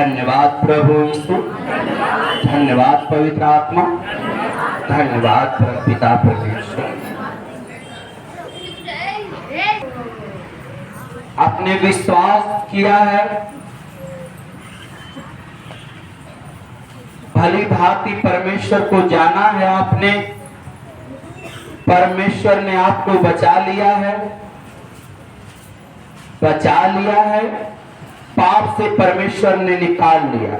धन्यवाद प्रभु यीशु, धन्यवाद पवित्र आत्मा, धन्यवाद पिता परमेश्वर। आपने विश्वास किया है, भली भांति परमेश्वर को जाना है आपने, परमेश्वर ने आपको बचा लिया है, पाप से परमेश्वर ने निकाल लिया,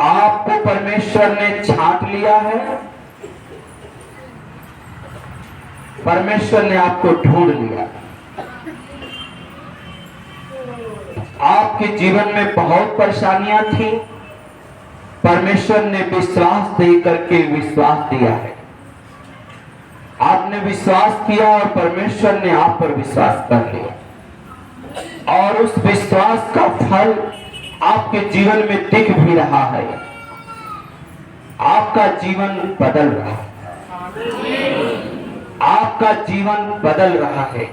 आपको परमेश्वर ने छांट लिया है, परमेश्वर ने आपको ढूंढ लिया। आपके जीवन में बहुत परेशानियां थी, परमेश्वर ने विश्वास दे करके विश्वास दिया है। आपने विश्वास किया और परमेश्वर ने आप पर विश्वास कर लिया, और उस विश्वास का फल आपके जीवन में दिख भी रहा है। आपका जीवन बदल रहा है, आपका जीवन बदल रहा है,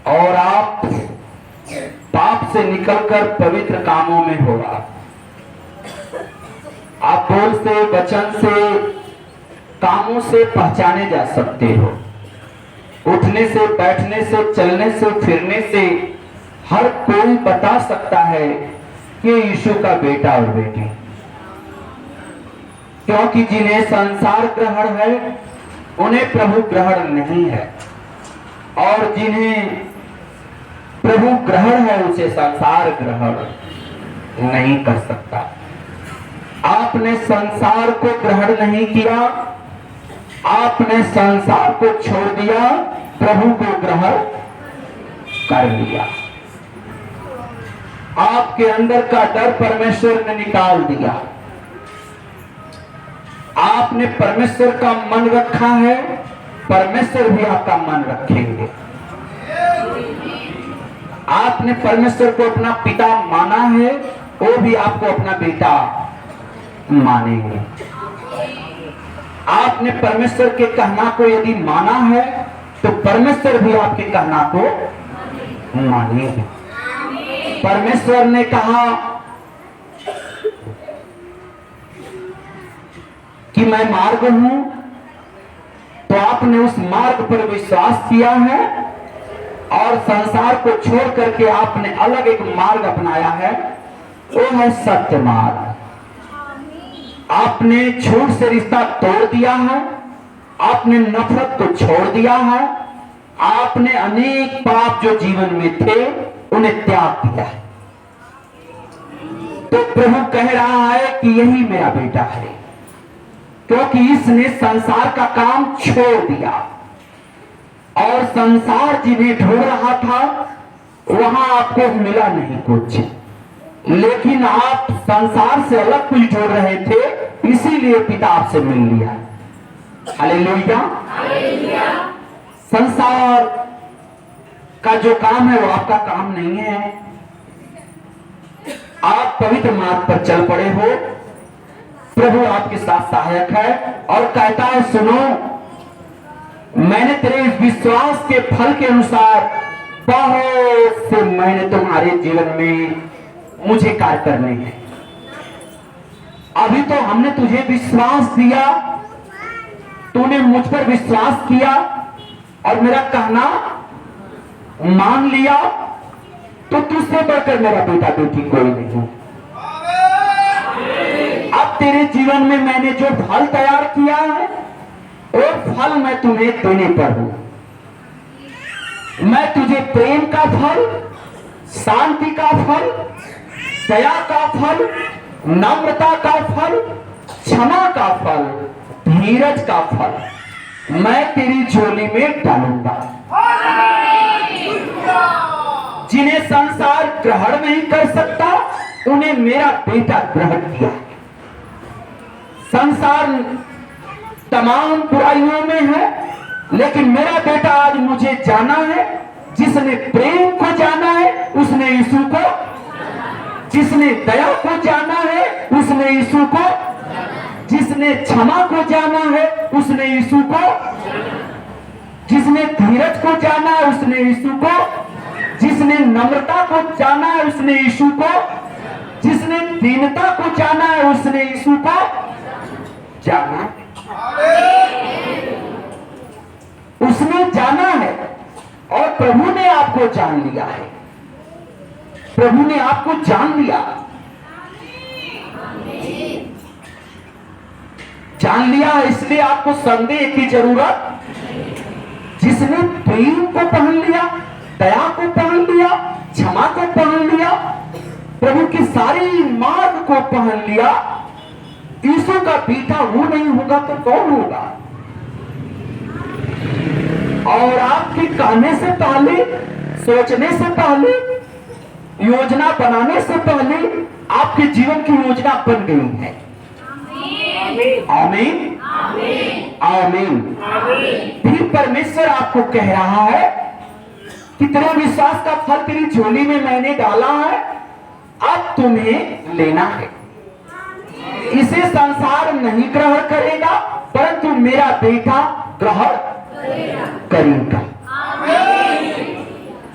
और आप पाप से निकलकर पवित्र कामों में हो रहा। आप बोल से, वचन से, कामों से पहचाने जा सकते हो। उठने से, बैठने से, चलने से, फिरने से हर कोई बता सकता है कि यीशु का बेटा और बेटी, क्योंकि जिन्हें संसार ग्रहण है उन्हें प्रभु ग्रहण नहीं है, और जिन्हें प्रभु ग्रहण है उसे संसार ग्रहण नहीं कर सकता। आपने संसार को ग्रहण नहीं किया, आपने संसार को छोड़ दिया, प्रभु को ग्रहण कर लिया। आपके अंदर का डर परमेश्वर ने निकाल दिया। आपने परमेश्वर का मन रखा है, परमेश्वर भी आपका मन रखेंगे। आपने परमेश्वर को अपना पिता माना है, वो भी आपको अपना बेटा मानेंगे। आपने परमेश्वर के कहना को यदि माना है तो परमेश्वर भी आपके कहना को मानेंगे। परमेश्वर ने कहा कि मैं मार्ग हूं, तो आपने उस मार्ग पर विश्वास किया है, और संसार को छोड़ करके आपने अलग एक मार्ग अपनाया है, वो है सत्य मार्ग। आपने झूठ से रिश्ता तोड़ दिया है, आपने नफरत को छोड़ दिया है, आपने अनेक पाप जो जीवन में थे उन्हें त्याग दिया है। तो प्रभु कह रहा है कि यही मेरा बेटा है, क्योंकि इसने संसार का काम छोड़ दिया, और संसार जिन्हें ढूंढ रहा था वहां आपको मिला नहीं कुछ, लेकिन आप संसार से अलग कुछ ढूंढ रहे थे, इसीलिए पिता आपसे मिल लिया। हालेलुया। संसार का जो काम है वो आपका काम नहीं है। आप पवित्र मार्ग पर चल पड़े हो, प्रभु आपके साथ सहायक है, और कहता है सुनो, मैंने तेरे विश्वास के फल के अनुसार बहुत से मैंने तुम्हारे जीवन में मुझे कार्य करने हैं। अभी तो हमने तुझे विश्वास दिया, तूने मुझ पर विश्वास किया और मेरा कहना मान लिया, तो तुझसे बढ़कर मेरा बेटा बेटी कोई नहीं। अब तेरे जीवन में मैंने जो फल तैयार किया है वो फल मैं तुम्हें देने पर हूं। मैं तुझे प्रेम का फल, शांति का फल, दया का फल, नम्रता का फल, क्षमा का फल, धीरज का फल मैं तेरी झोली में डालूंगा। जिन्हें संसार ग्रहण नहीं कर सकता उन्हें मेरा बेटा ग्रहण किया। संसार तमाम बुराइयों में है, लेकिन मेरा बेटा आज मुझे जाना है। जिसने प्रेम को जाना है उसने यीशु को, जिसने दया को जाना है उसने यीशु को, जिसने क्षमा को जाना है उसने यीशु को, जिसने धीरज को जाना है उसने यीशु को, जिसने नम्रता को जाना है उसने यीशु को, जिसने दीनता को जाना है उसने यीशु को जाना, उसने जाना है। और प्रभु ने आपको जान लिया है, प्रभु ने आपको जान लिया, जान लिया, इसलिए आपको संदेह की जरूरत। जिसने प्रेम को पहन लिया, दया को पहन लिया, क्षमा को पहन लिया, प्रभु की सारी मार्ग को पहन लिया, यीशु का बेटा वो नहीं होगा तो कौन होगा? और आपके कहने से पहले, सोचने से पहले, योजना बनाने से पहले आपके जीवन की योजना बन गई है। आमीन, आमीन। फिर परमेश्वर आपको कह रहा है कि तेरे विश्वास का फल तेरी झोली में मैंने डाला है, अब तुम्हें लेना है। इसे संसार नहीं ग्रहण करेगा परंतु मेरा बेटा ग्रहण करेगा।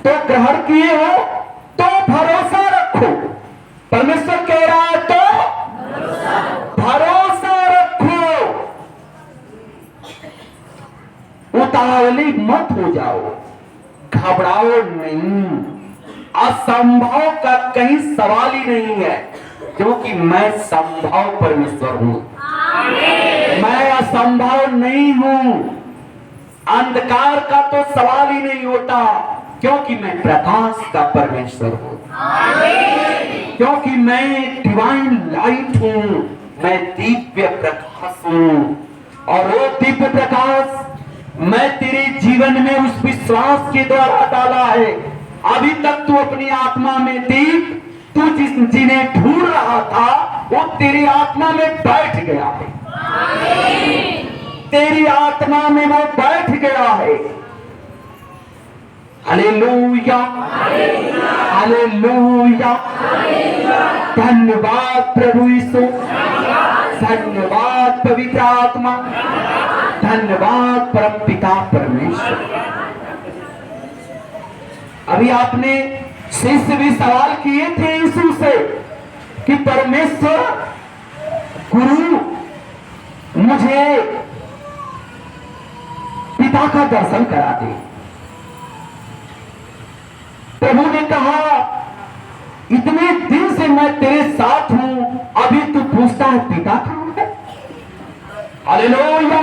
तो ग्रहण किए हो तो भरोसा रखो। परमेश्वर कह रहा है तो भरोसा रखो, उतावली मत हो जाओ, घबराओ नहीं। असंभव का कहीं सवाल ही नहीं है, क्योंकि मैं संभव परमेश्वर हूं, मैं असंभव नहीं हूं। अंधकार का तो सवाल ही नहीं होता, क्योंकि मैं प्रकाश का परमेश्वर हूं, क्योंकि मैं डिवाइन लाइट हूं, मैं दिव्य प्रकाश हूं। और वो दिव्य प्रकाश मैं तेरे जीवन में उस विश्वास के द्वारा डाला है। अभी तक तू अपनी आत्मा में देख, तू जिन्हें ढूंढ रहा था वो तेरी आत्मा में बैठ गया है, तेरी आत्मा में वो बैठ गया है। Hallelujah, hallelujah. धन्यवाद प्रभु यीशु, धन्यवाद पवित्र आत्मा, धन्यवाद परम पिता परमेश्वर। अभी आपने शिष्य भी सवाल किए थे यीशु से कि परमेश्वर गुरु मुझे पिता का दर्शन करा दे। प्रभु ने कहा इतने दिन से मैं तेरे साथ हूं, अभी तू पूछता है पिता कहां है? हालेलुया,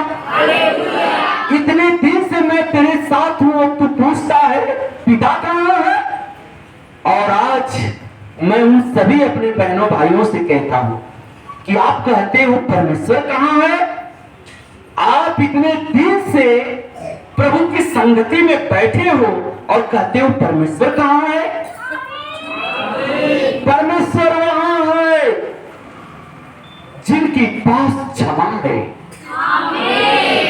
इतने दिन से मैं तेरे साथ हूं और तू पूछता है पिता कहां है? और आज मैं उन सभी अपने बहनों भाइयों से कहता हूं कि आप कहते हो परमेश्वर कहां है? आप इतने दिन से प्रभु की संगति में बैठे हो और कहते हो परमेश्वर कहां है? परमेश्वर वहां है जिनके पास क्षमा है,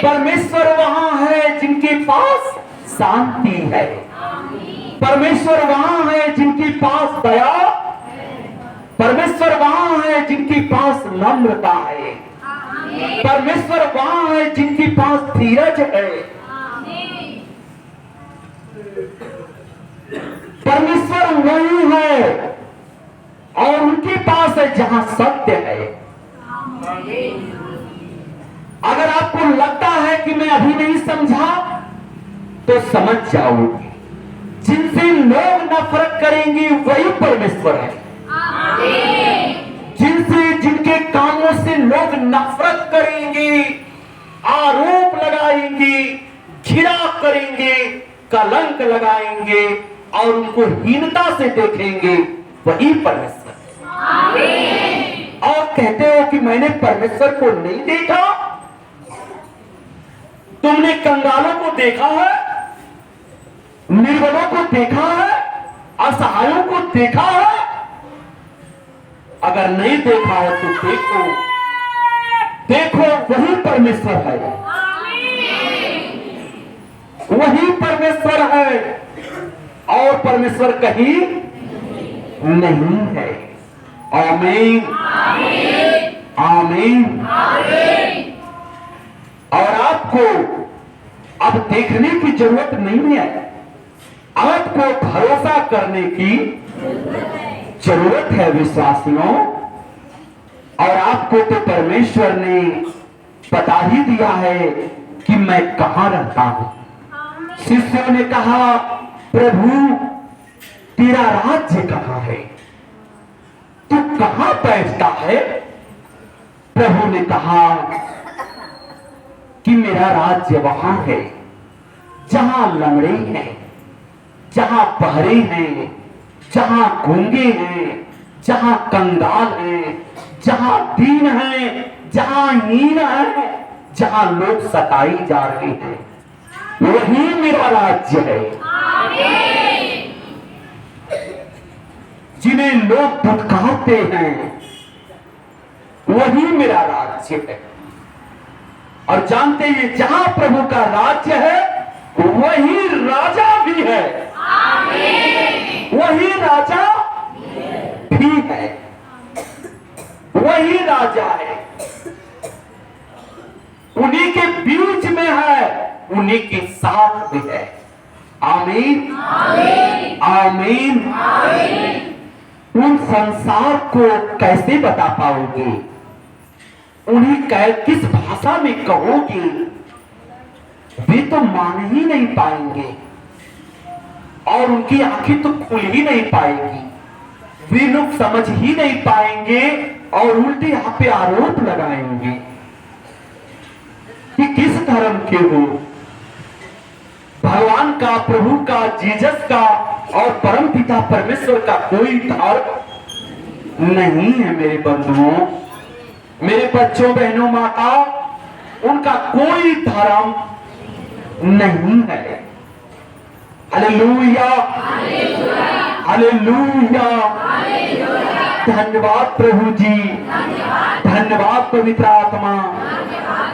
परमेश्वर वहां है जिनके पास शांति है, परमेश्वर वहां है जिनके पास दया, परमेश्वर वहां है जिनके पास नम्रता है, परमेश्वर वहां है जिनके पास धीरज है, परमेश्वर वही है और उनके पास है जहां सत्य है। अगर आपको लगता है कि मैं अभी नहीं समझा तो समझ जाओगे, जिनसे लोग नफरत करेंगे वही परमेश्वर है। जिनसे जिनके कामों से लोग नफरत करेंगे, आरोप लगाएंगे, घृणा करेंगे, कलंक लगाएंगे और उनको हीनता से देखेंगे, वही परमेश्वर है। और कहते हो कि मैंने परमेश्वर को नहीं देखा। तुमने कंगालों को देखा है, निर्बलों को देखा है, असहायों को देखा है? अगर नहीं देखा है तो देखो, देखो वही परमेश्वर है, वही परमेश्वर है और परमेश्वर कहीं नहीं है। आमीन, आमीन। और आपको अब देखने की जरूरत नहीं है, आपको भरोसा करने की जरूरत है विश्वासियों। और आपको तो परमेश्वर ने बता ही दिया है कि मैं कहां रहता हूं। शिष्यों ने कहा, प्रभु तेरा राज्य कहां है, तू कहां बैठता है? प्रभु ने कहा कि मेरा राज्य वहां है जहां लंगड़े हैं, जहां बहरे हैं, जहां गूंगे हैं, जहां कंगाल हैं, जहां दीन हैं, जहां हीन हैं, जहां लोग सताई जा रहे हैं, वही मेरा राज्य है। जिन्हें लोग धुतकारते हैं वही मेरा राज्य है। और जानते हैं जहां प्रभु का राज्य है वही राजा भी है। वही राजा भी है, वही राजा है, उन्हीं के बीच में है, उन्हीं के साथ भी है। आमीन आमीन। उन संसार को कैसे बता पाओगे? उन्हें किस भाषा में कहोगे? वे तो मान ही नहीं पाएंगे और उनकी आंखें तो खुल ही नहीं पाएगी। वे लोग समझ ही नहीं पाएंगे और उल्टे आप पे आरोप लगाएंगे कि किस धर्म के हो। भगवान का, प्रभु का, जीसस का और परम पिता परमेश्वर का कोई धर्म नहीं है मेरे बंधुओं, मेरे बच्चों, बहनों, माता, उनका कोई धर्म नहीं है। Hallelujah hallelujah. धन्यवाद प्रभु जी, धन्यवाद पवित्र आत्मा,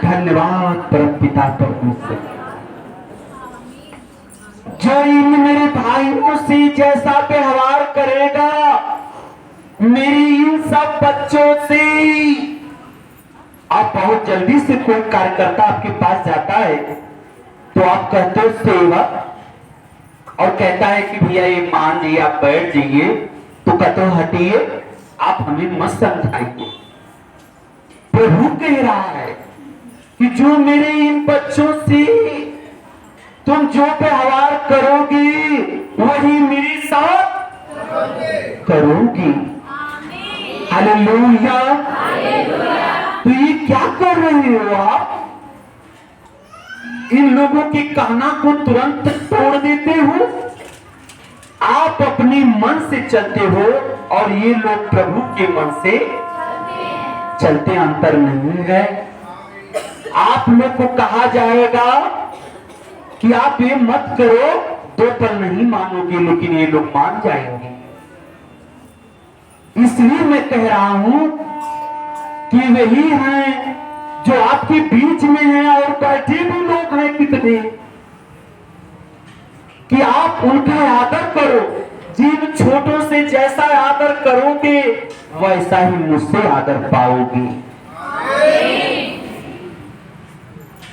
धन्यवाद परम पिता परमेश्वर। जो इन मेरे भाइयों से जैसा व्यवहार करेगा मेरी इन सब बच्चों से। आप बहुत जल्दी से कोई कार्यकर्ता आपके पास जाता है तो आप कहते हो सेवक, और कहता है कि भैया ये मान जाइए, आप बैठ जाइए, तो कहते हो हटिए, आप हमें मत समझाइए। प्रभु कह रहा है कि जो मेरे इन बच्चों से तुम जो व्यवहार करोगी वही मेरे साथ करोगी। हालेलुया। तो ये क्या कर रहे हो आप? इन लोगों के कहना को तुरंत तोड़ देते हो। आप अपने मन से चलते हो और ये लोग प्रभु के मन से चलते, अंतर नहीं है। आप लोग को कहा जाएगा कि आप ये मत करो, 2 पल नहीं मानोगे, लेकिन ये लोग मान जाएंगे। इसलिए मैं कह रहा हूं कि वही हैं जो आपके बीच में हैं और बैठे भी लोग हैं कितने, कि आप उनका आदर करो। जिन छोटों से जैसा आदर करोगे वैसा ही मुझसे आदर पाओगे।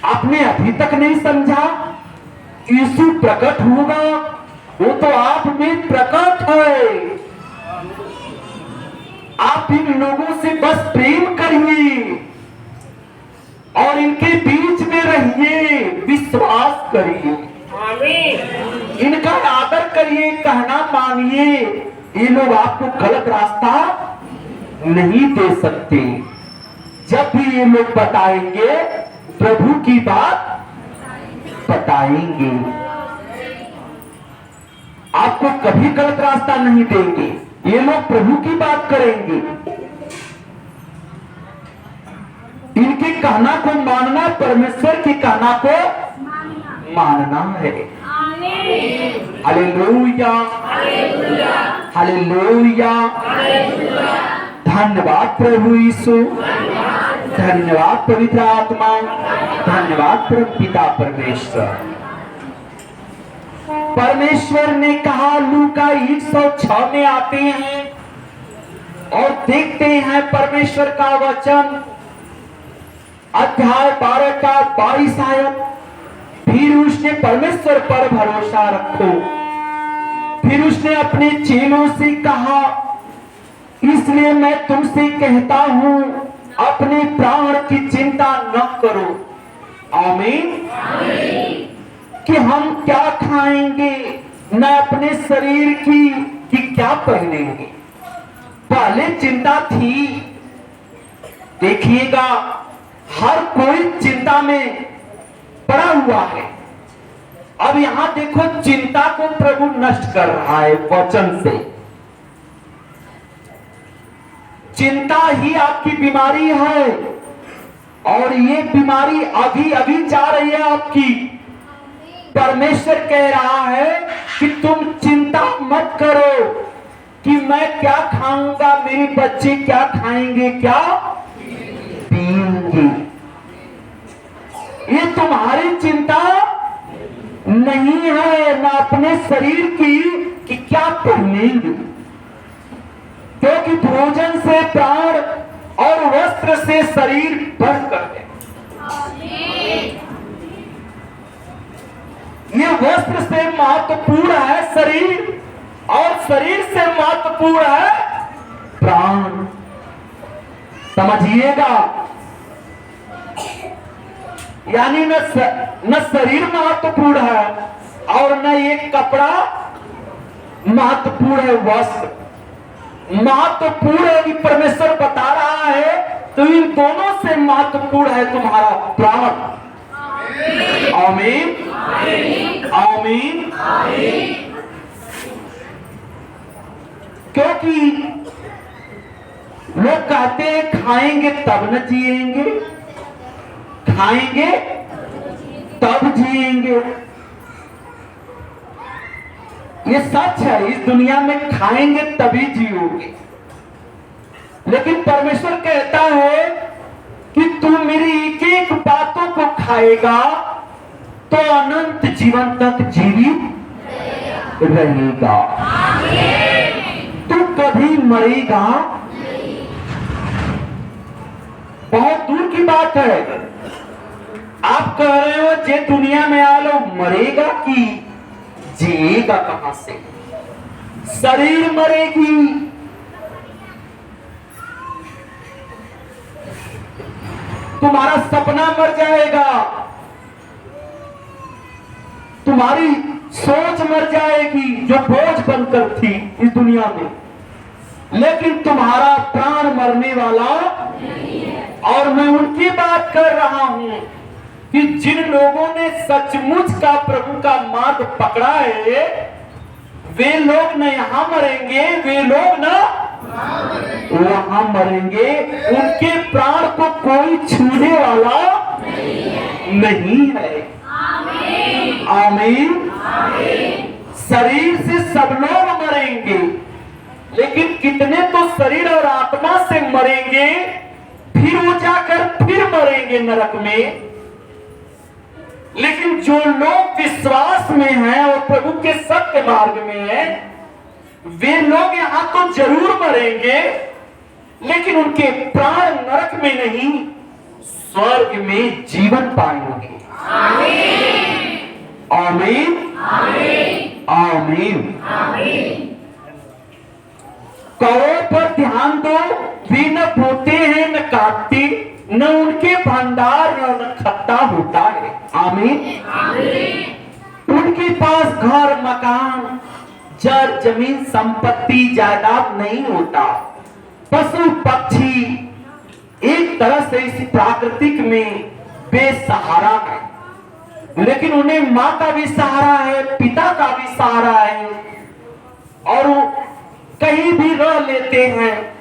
आपने अभी तक नहीं समझा? यीशु प्रकट होगा, वो तो आप में प्रकट है। आप इन लोगों से बस प्रेम करिए और इनके बीच में रहिए, विश्वास करिए, इनका आदर करिए, कहना मानिए। ये लोग आपको गलत रास्ता नहीं दे सकते। जब भी ये लोग बताएंगे प्रभु की बात बताएंगे, आपको कभी गलत रास्ता नहीं देंगे। ये लोग प्रभु की बात करेंगे, इनके कहना को मानना, परमेश्वर के कहना को मानना है। Hallelujah hallelujah. धन्यवाद प्रभु यीशु, धन्यवाद पवित्र आत्मा, धन्यवाद प्रभु पिता परमेश्वर। परमेश्वर ने कहा, लूका 106 में आते हैं और देखते हैं परमेश्वर का वचन, अध्याय 12 का 22 आयत। फिर उसने परमेश्वर पर भरोसा रखो, फिर उसने अपने चेलों से कहा, इसलिए मैं तुमसे कहता हूं, अपने प्राण की चिंता न करो। आमीन। कि हम क्या खाएंगे, न अपने शरीर की कि क्या पहनेंगे। पहले चिंता थी। देखिएगा, हर कोई चिंता में पड़ा हुआ है। अब यहां देखो, चिंता को प्रभु नष्ट कर रहा है वचन से। चिंता ही आपकी बीमारी है, और ये बीमारी अभी अभी जा रही है आपकी। परमेश्वर कह रहा है कि तुम चिंता मत करो कि मैं क्या खाऊंगा, मेरे बच्चे क्या खाएंगे, क्या पिएंगे। ये तुम्हारी चिंता नहीं है, ना अपने शरीर की कि क्या पहनेंगे, क्योंकि भोजन से प्राण और वस्त्र से शरीर बढ़कर है। ये वस्त्र से महत्वपूर्ण है शरीर, और शरीर से महत्वपूर्ण है प्राण। समझिएगा, यानी न शरीर महत्वपूर्ण है और न ये कपड़ा महत्वपूर्ण है, वस्त्र महत्वपूर्ण है। कि परमेश्वर बता रहा है तो इन दोनों से महत्वपूर्ण है तुम्हारा प्राण। आमीन, आमीन। क्योंकि लोग कहते हैं खाएंगे तब न जिएंगे, खाएंगे तब जिएंगे। ये सच है, इस दुनिया में खाएंगे तभी जियोगे। लेकिन परमेश्वर कहता है कि तू मेरी एक एक बातों को खाएगा तो अनंत जीवन तक जीवित रहेगा। तू कभी मरेगा? बहुत दूर की बात है। आप कह रहे हो जे दुनिया में आ लो, मरेगा कि जिएगा कहां से? शरीर मरेगी, तुम्हारा सपना मर जाएगा, तुम्हारी सोच मर जाएगी जो बोझ बनकर थी इस दुनिया में, लेकिन तुम्हारा प्राण मरने वाला नहीं है। और मैं उनकी बात कर रहा हूं कि जिन लोगों ने सचमुच का प्रभु का मार्ग पकड़ा है, वे लोग न यहां मरेंगे, वे लोग न वहां मरेंगे। उनके प्राण को कोई छूने वाला नहीं है। आमीन। शरीर से सब लोग मरेंगे, लेकिन कितने तो शरीर और आत्मा से मरेंगे, फिर वो जाकर फिर मरेंगे नरक में। लेकिन जो लोग विश्वास में हैं और प्रभु के सत्य मार्ग में हैं, वे लोग यहां तो जरूर मरेंगे, लेकिन उनके प्राण नरक में नहीं, स्वर्ग में जीवन पाएंगे। आमीन, आमीन, आमीन। कौओं पर ध्यान दो, वे न बोते हैं न काटते, न उनके भंडार न खट्टा होता है। आमीन। उनके पास घर मकान जर जमीन संपत्ति जायदाद नहीं होता। पशु पक्षी एक तरह से इस प्राकृतिक में बेसहारा है, लेकिन उन्हें माँ का भी सहारा है, पिता का भी सहारा है, और वो कहीं भी रह लेते हैं।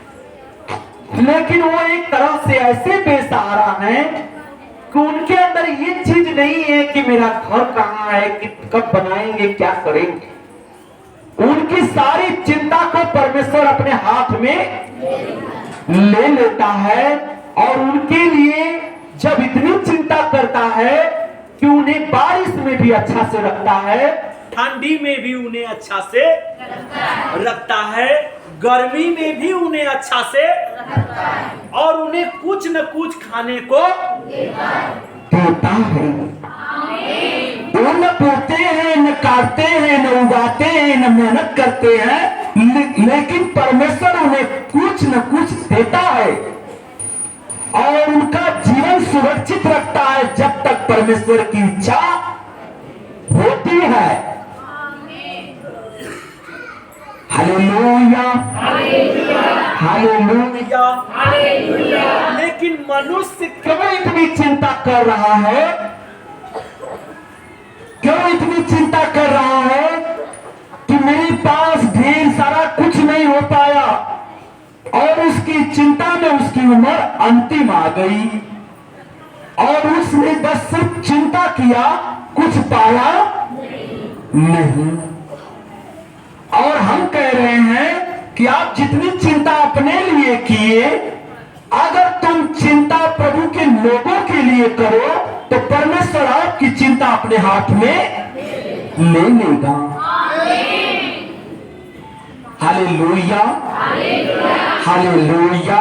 लेकिन वो एक तरह से ऐसे बेसहारा हैं कि उनके अंदर ये चीज नहीं है कि मेरा घर कहाँ है, कि कब बनाएंगे, क्या करेंगे। उनकी सारी चिंता को परमेश्वर अपने हाथ में ले लेता है, और उनके लिए जब इतनी चिंता करता है कि उन्हें बारिश में भी अच्छा से रखता है, ठंडी में भी उन्हें अच्छा से रखता है, गर्मी में भी उन्हें अच्छा से रखता है, और उन्हें कुछ न कुछ खाने को देता है। वो न बोते हैं, न काटते हैं, न उगाते हैं, न मेहनत करते हैं, लेकिन परमेश्वर उन्हें कुछ न कुछ देता है और उनका जीवन सुरक्षित रखता है जब तक परमेश्वर की इच्छा होती है। Hallelujah, hallelujah, hallelujah. लेकिन मनुष्य क्यों इतनी चिंता कर रहा है? क्यों इतनी चिंता कर रहा है कि मेरे पास ढेर सारा कुछ नहीं हो पाया और उसकी चिंता में उसकी उम्र अंतिम आ गई और उसने बस सिर्फ चिंता किया, कुछ पाया नहीं। और हम कह रहे हैं कि आप जितनी चिंता अपने लिए किए, अगर तुम चिंता प्रभु के लोगों के लिए करो तो परमेश्वर आपकी चिंता अपने हाथ में ले लेगा। Hallelujah, hallelujah.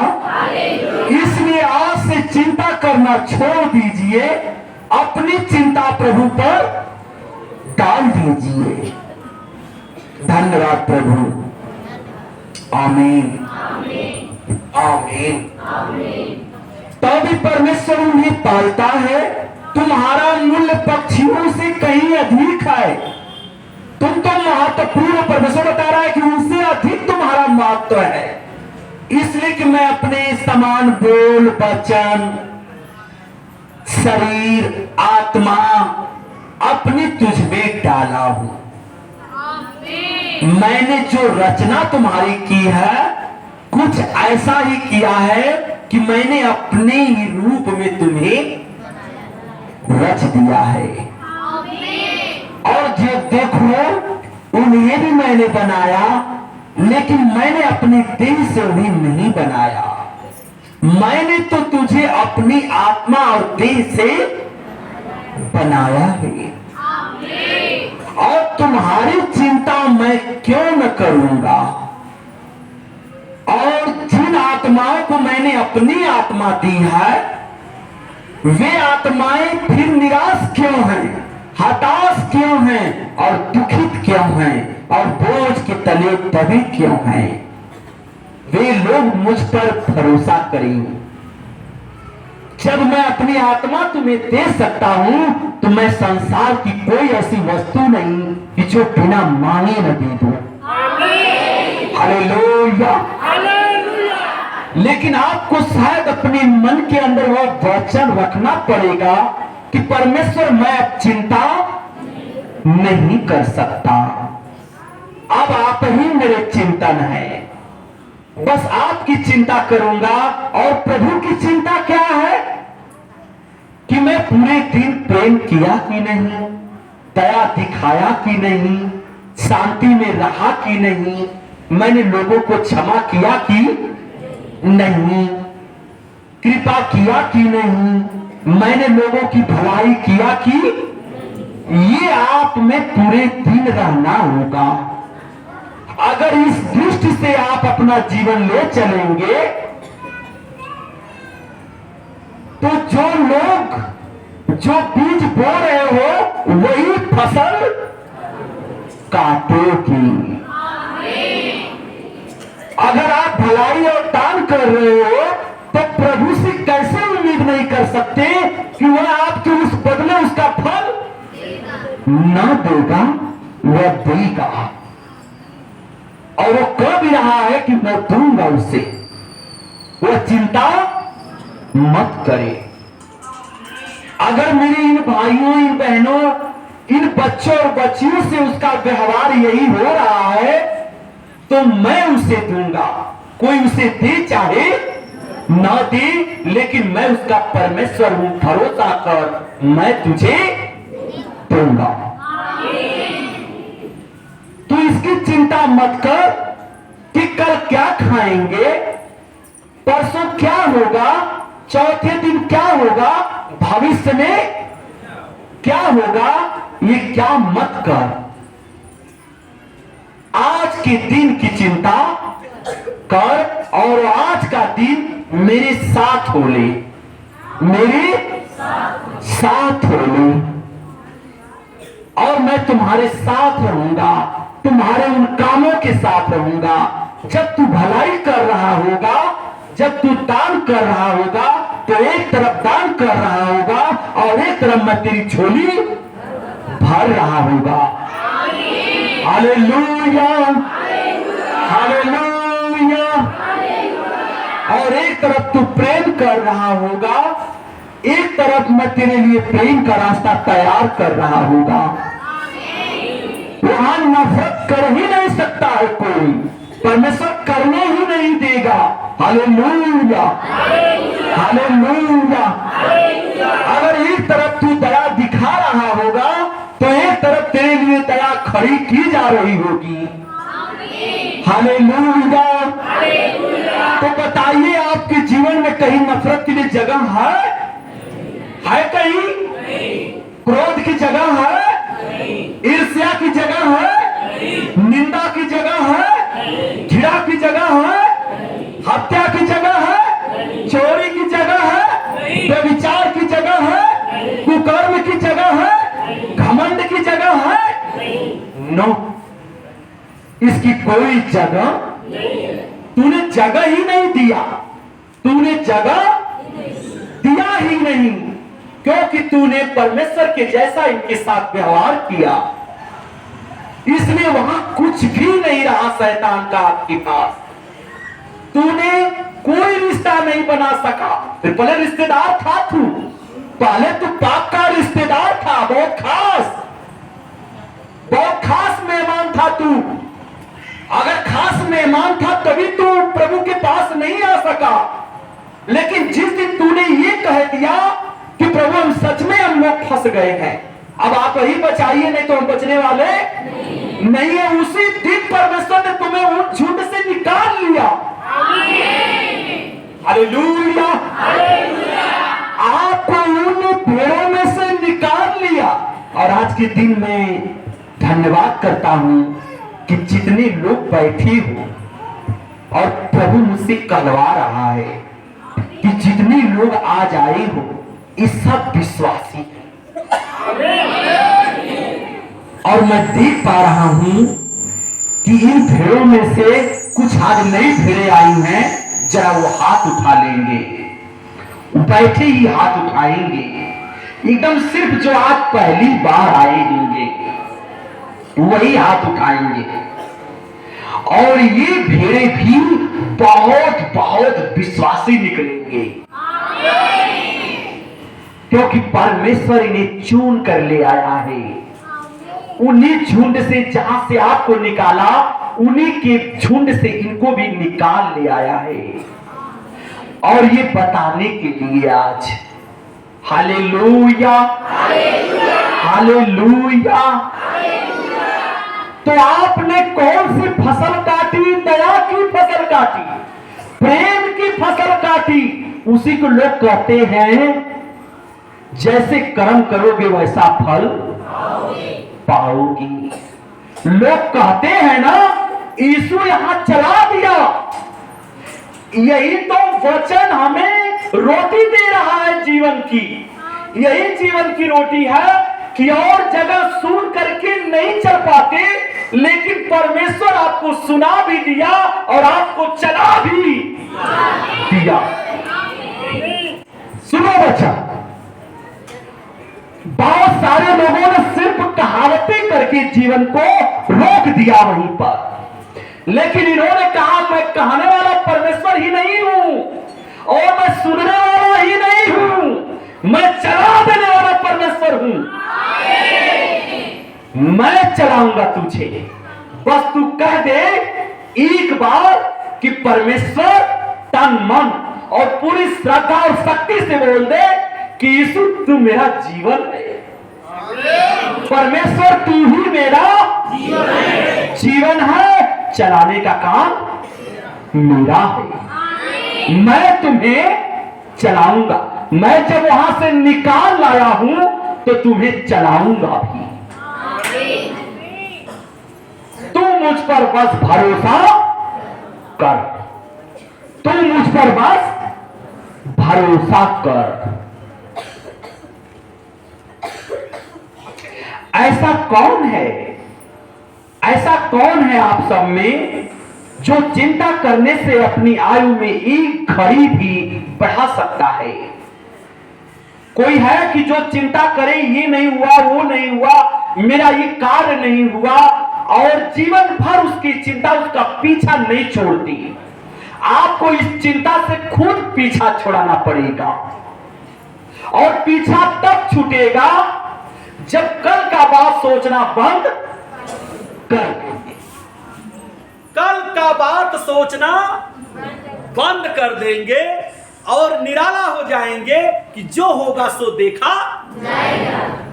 इसलिए आज से चिंता करना छोड़ दीजिए, अपनी चिंता प्रभु पर डाल दीजिए। धन्यवाद प्रभु। आमीन, आमीन। तो भी परमेश्वर उन्हें पालता है। तुम्हारा मूल्य पक्षियों से कहीं अधिक है। तुम तो महत्वपूर्ण, परमेश्वर बता रहा है कि उनसे अधिक तुम्हारा महत्व है। इसलिए कि मैं अपने समान बोल, वचन, शरीर, आत्मा अपनी तुझ में डाला हूं। मैंने जो रचना तुम्हारी की है, कुछ ऐसा ही किया है कि मैंने अपने ही रूप में तुम्हें रच दिया है। और जो देखो, उन्हें भी मैंने बनाया, लेकिन मैंने अपने दिल से उन्हें नहीं बनाया। मैंने तो तुझे अपनी आत्मा और देह से बनाया है। और तुम्हारी चिंता मैं क्यों न करूंगा? और जिन आत्माओं को मैंने अपनी आत्मा दी है, वे आत्माएं फिर निराश क्यों हैं, हताश क्यों हैं और दुखित क्यों हैं और बोझ के तले दबे क्यों हैं? वे लोग मुझ पर भरोसा करेंगे। जब मैं अपनी आत्मा तुम्हें दे सकता हूं तो मैं संसार की कोई ऐसी वस्तु नहीं कि जो बिना मांगे न दे दूं। Hallelujah, hallelujah. लेकिन आपको शायद अपने मन के अंदर वो वचन रखना पड़ेगा कि परमेश्वर, मैं अब चिंता नहीं कर सकता, अब आप ही मेरे चिंतन है, बस आपकी चिंता करूंगा। और प्रभु की चिंता क्या है कि मैं पूरे दिन प्रेम किया कि नहीं, दया दिखाया कि नहीं, शांति में रहा कि नहीं, मैंने लोगों को क्षमा किया कि नहीं, कृपा किया कि नहीं, मैंने लोगों की भलाई किया कि, ये आप में पूरे दिन रहना होगा। अगर इस दृष्टि से आप अपना जीवन ले चलेंगे तो जो लोग जो बीज बो रहे हो वही फसल काटोगी। अगर आप भलाई और दान कर रहे हो तो प्रभु से कैसे उम्मीद नहीं कर सकते कि वह आपके उस बदले उसका फल न देगा, वह देगा। और वो कह भी रहा है कि मैं दूंगा उसे, वो चिंता मत करे। अगर मेरे इन भाइयों, इन बहनों, इन बच्चों और बच्चियों से उसका व्यवहार यही हो रहा है तो मैं उसे दूंगा। कोई उसे दे चाहे ना दे, लेकिन मैं उसका परमेश्वर हूं, भरोसा कर, मैं तुझे दूंगा। तू इसकी चिंता मत कर कि कल क्या खाएंगे, परसों क्या होगा, चौथे दिन क्या होगा, भविष्य में क्या होगा, ये क्या मत कर। आज के दिन की चिंता कर और आज का दिन मेरे साथ हो ले, मेरे साथ हो ले। और मैं तुम्हारे साथ रहूंगा, तुम्हारे उन कामों के साथ रहूंगा। जब तू भलाई कर रहा होगा, जब तू दान कर रहा होगा, तो एक तरफ दान कर रहा होगा और एक तरफ मैं तेरी झोली भर रहा होगा। Hallelujah, hallelujah. और एक तरफ तू प्रेम कर रहा होगा, एक तरफ मैं तेरे लिए प्रेम का रास्ता तैयार कर रहा होगा। वहां नफरत कर ही नहीं सकता है कोई, परमेश्वर करने ही नहीं देगा। Hallelujah, hallelujah. अगर एक तरफ तू दया दिखा रहा होगा, तो एक तरफ तेरे लिए दया खड़ी की जा रही होगी। हालेलुया। तो बताइए, आपके जीवन में कहीं नफरत के लिए जगह है कहीं? क्रोध की जगह है? ईर्ष्या की जगह है? निंदा की जगह है? घृणा की जगह है? हत्या की जगह है? चोरी की जगह है? व्यभिचार की जगह है? कुकर्म की जगह है? घमंड की जगह है? नो, इसकी कोई जगह तूने जगह ही नहीं दिया, तूने जगह दिया ही नहीं, क्योंकि तूने परमेश्वर के जैसा इनके साथ व्यवहार किया। इसलिए वहां कुछ भी नहीं रहा शैतान का आपके पास। तूने कोई रिश्ता नहीं बना सका। फिर पहले रिश्तेदार था तू, पहले तू पाप का रिश्तेदार था, बहुत खास मेहमान था तू। अगर खास मेहमान था तभी तू प्रभु के पास नहीं आ सका। लेकिन जिस दिन तूने ये कह दिया कि प्रभु हम सच में हम लोग फंस गए हैं, अब आप ही बचाइए, नहीं तो हम बचने वाले नहीं है, उसी दिन परमेश्वर ने तुम्हें उन झुंड से निकाल लिया। हालेलुया। आपको उन भेड़ों में से निकाल लिया। और आज के दिन में धन्यवाद करता हूं कि जितने लोग बैठे हो और प्रभु मुझसे कहलवा रहा है कि जितने लोग आज आए हो, ये सब विश्वासी है। और मैं देख पा रहा हूं कि इन भेड़ों में से कुछ आज नई भेड़ें आई हैं। जरा वो हाथ उठा लेंगे, बैठे ही हाथ उठाएंगे, एकदम सिर्फ जो आज पहली बार आए होंगे वही हाथ उठाएंगे। और ये भेड़ें भी बहुत बहुत विश्वासी निकलेंगे, क्योंकि परमेश्वर इन्हें चुन कर ले आया है। उन्हीं झुंड से जहां से आपको निकाला, उन्हीं के झुंड से इनको भी निकाल ले आया है। और ये बताने के लिए आज हालेलुया, हालेलुया। तो आपने कौन सी फसल काटी? दया की फसल काटी, प्रेम की फसल काटी। उसी को लोग कहते हैं जैसे कर्म करोगे वैसा फल पाओगी। लोग कहते हैं ना, यीशु यहां चला दिया। यही तो वचन हमें रोटी दे रहा है जीवन की। यही जीवन की रोटी है कि और जगह सुन करके नहीं चल पाते, लेकिन परमेश्वर आपको सुना भी दिया और आपको चला भी दिया। सुनो बच्चा, बहुत सारे लोगों ने सिर्फ कहावतें करके जीवन को रोक दिया वहीं पर, लेकिन इन्होंने कहा मैं कहने वाला परमेश्वर ही नहीं हूं और मैं सुनने वाला ही नहीं हूं, मैं चला देने वाला परमेश्वर हूं। मैं चलाऊंगा तुझे, बस तू कह दे एक बार कि परमेश्वर, तन मन और पूरी श्रद्धा और शक्ति से बोल दे कि यीशु तू मेरा जीवन है, परमेश्वर तू ही मेरा जीवन है, चलाने का काम मेरा है, मैं तुम्हें चलाऊंगा। मैं जब वहां से निकाल लाया हूं तो तुम्हें चलाऊंगा भी। तू मुझ पर बस भरोसा कर, तू मुझ पर बस भरोसा कर। ऐसा कौन है, ऐसा कौन है आप सब में जो चिंता करने से अपनी आयु में एक घड़ी भी बढ़ा सकता है? कोई है कि जो चिंता करे ये नहीं हुआ, वो नहीं हुआ, मेरा ये कार्य नहीं हुआ, और जीवन भर उसकी चिंता उसका पीछा नहीं छोड़ती? आपको इस चिंता से खुद पीछा छुड़ाना पड़ेगा, और पीछा तब छूटेगा जब कल का बात सोचना बंद कर देंगे। कल का बात सोचना बंद कर देंगे और निराला हो जाएंगे कि जो होगा सो देखा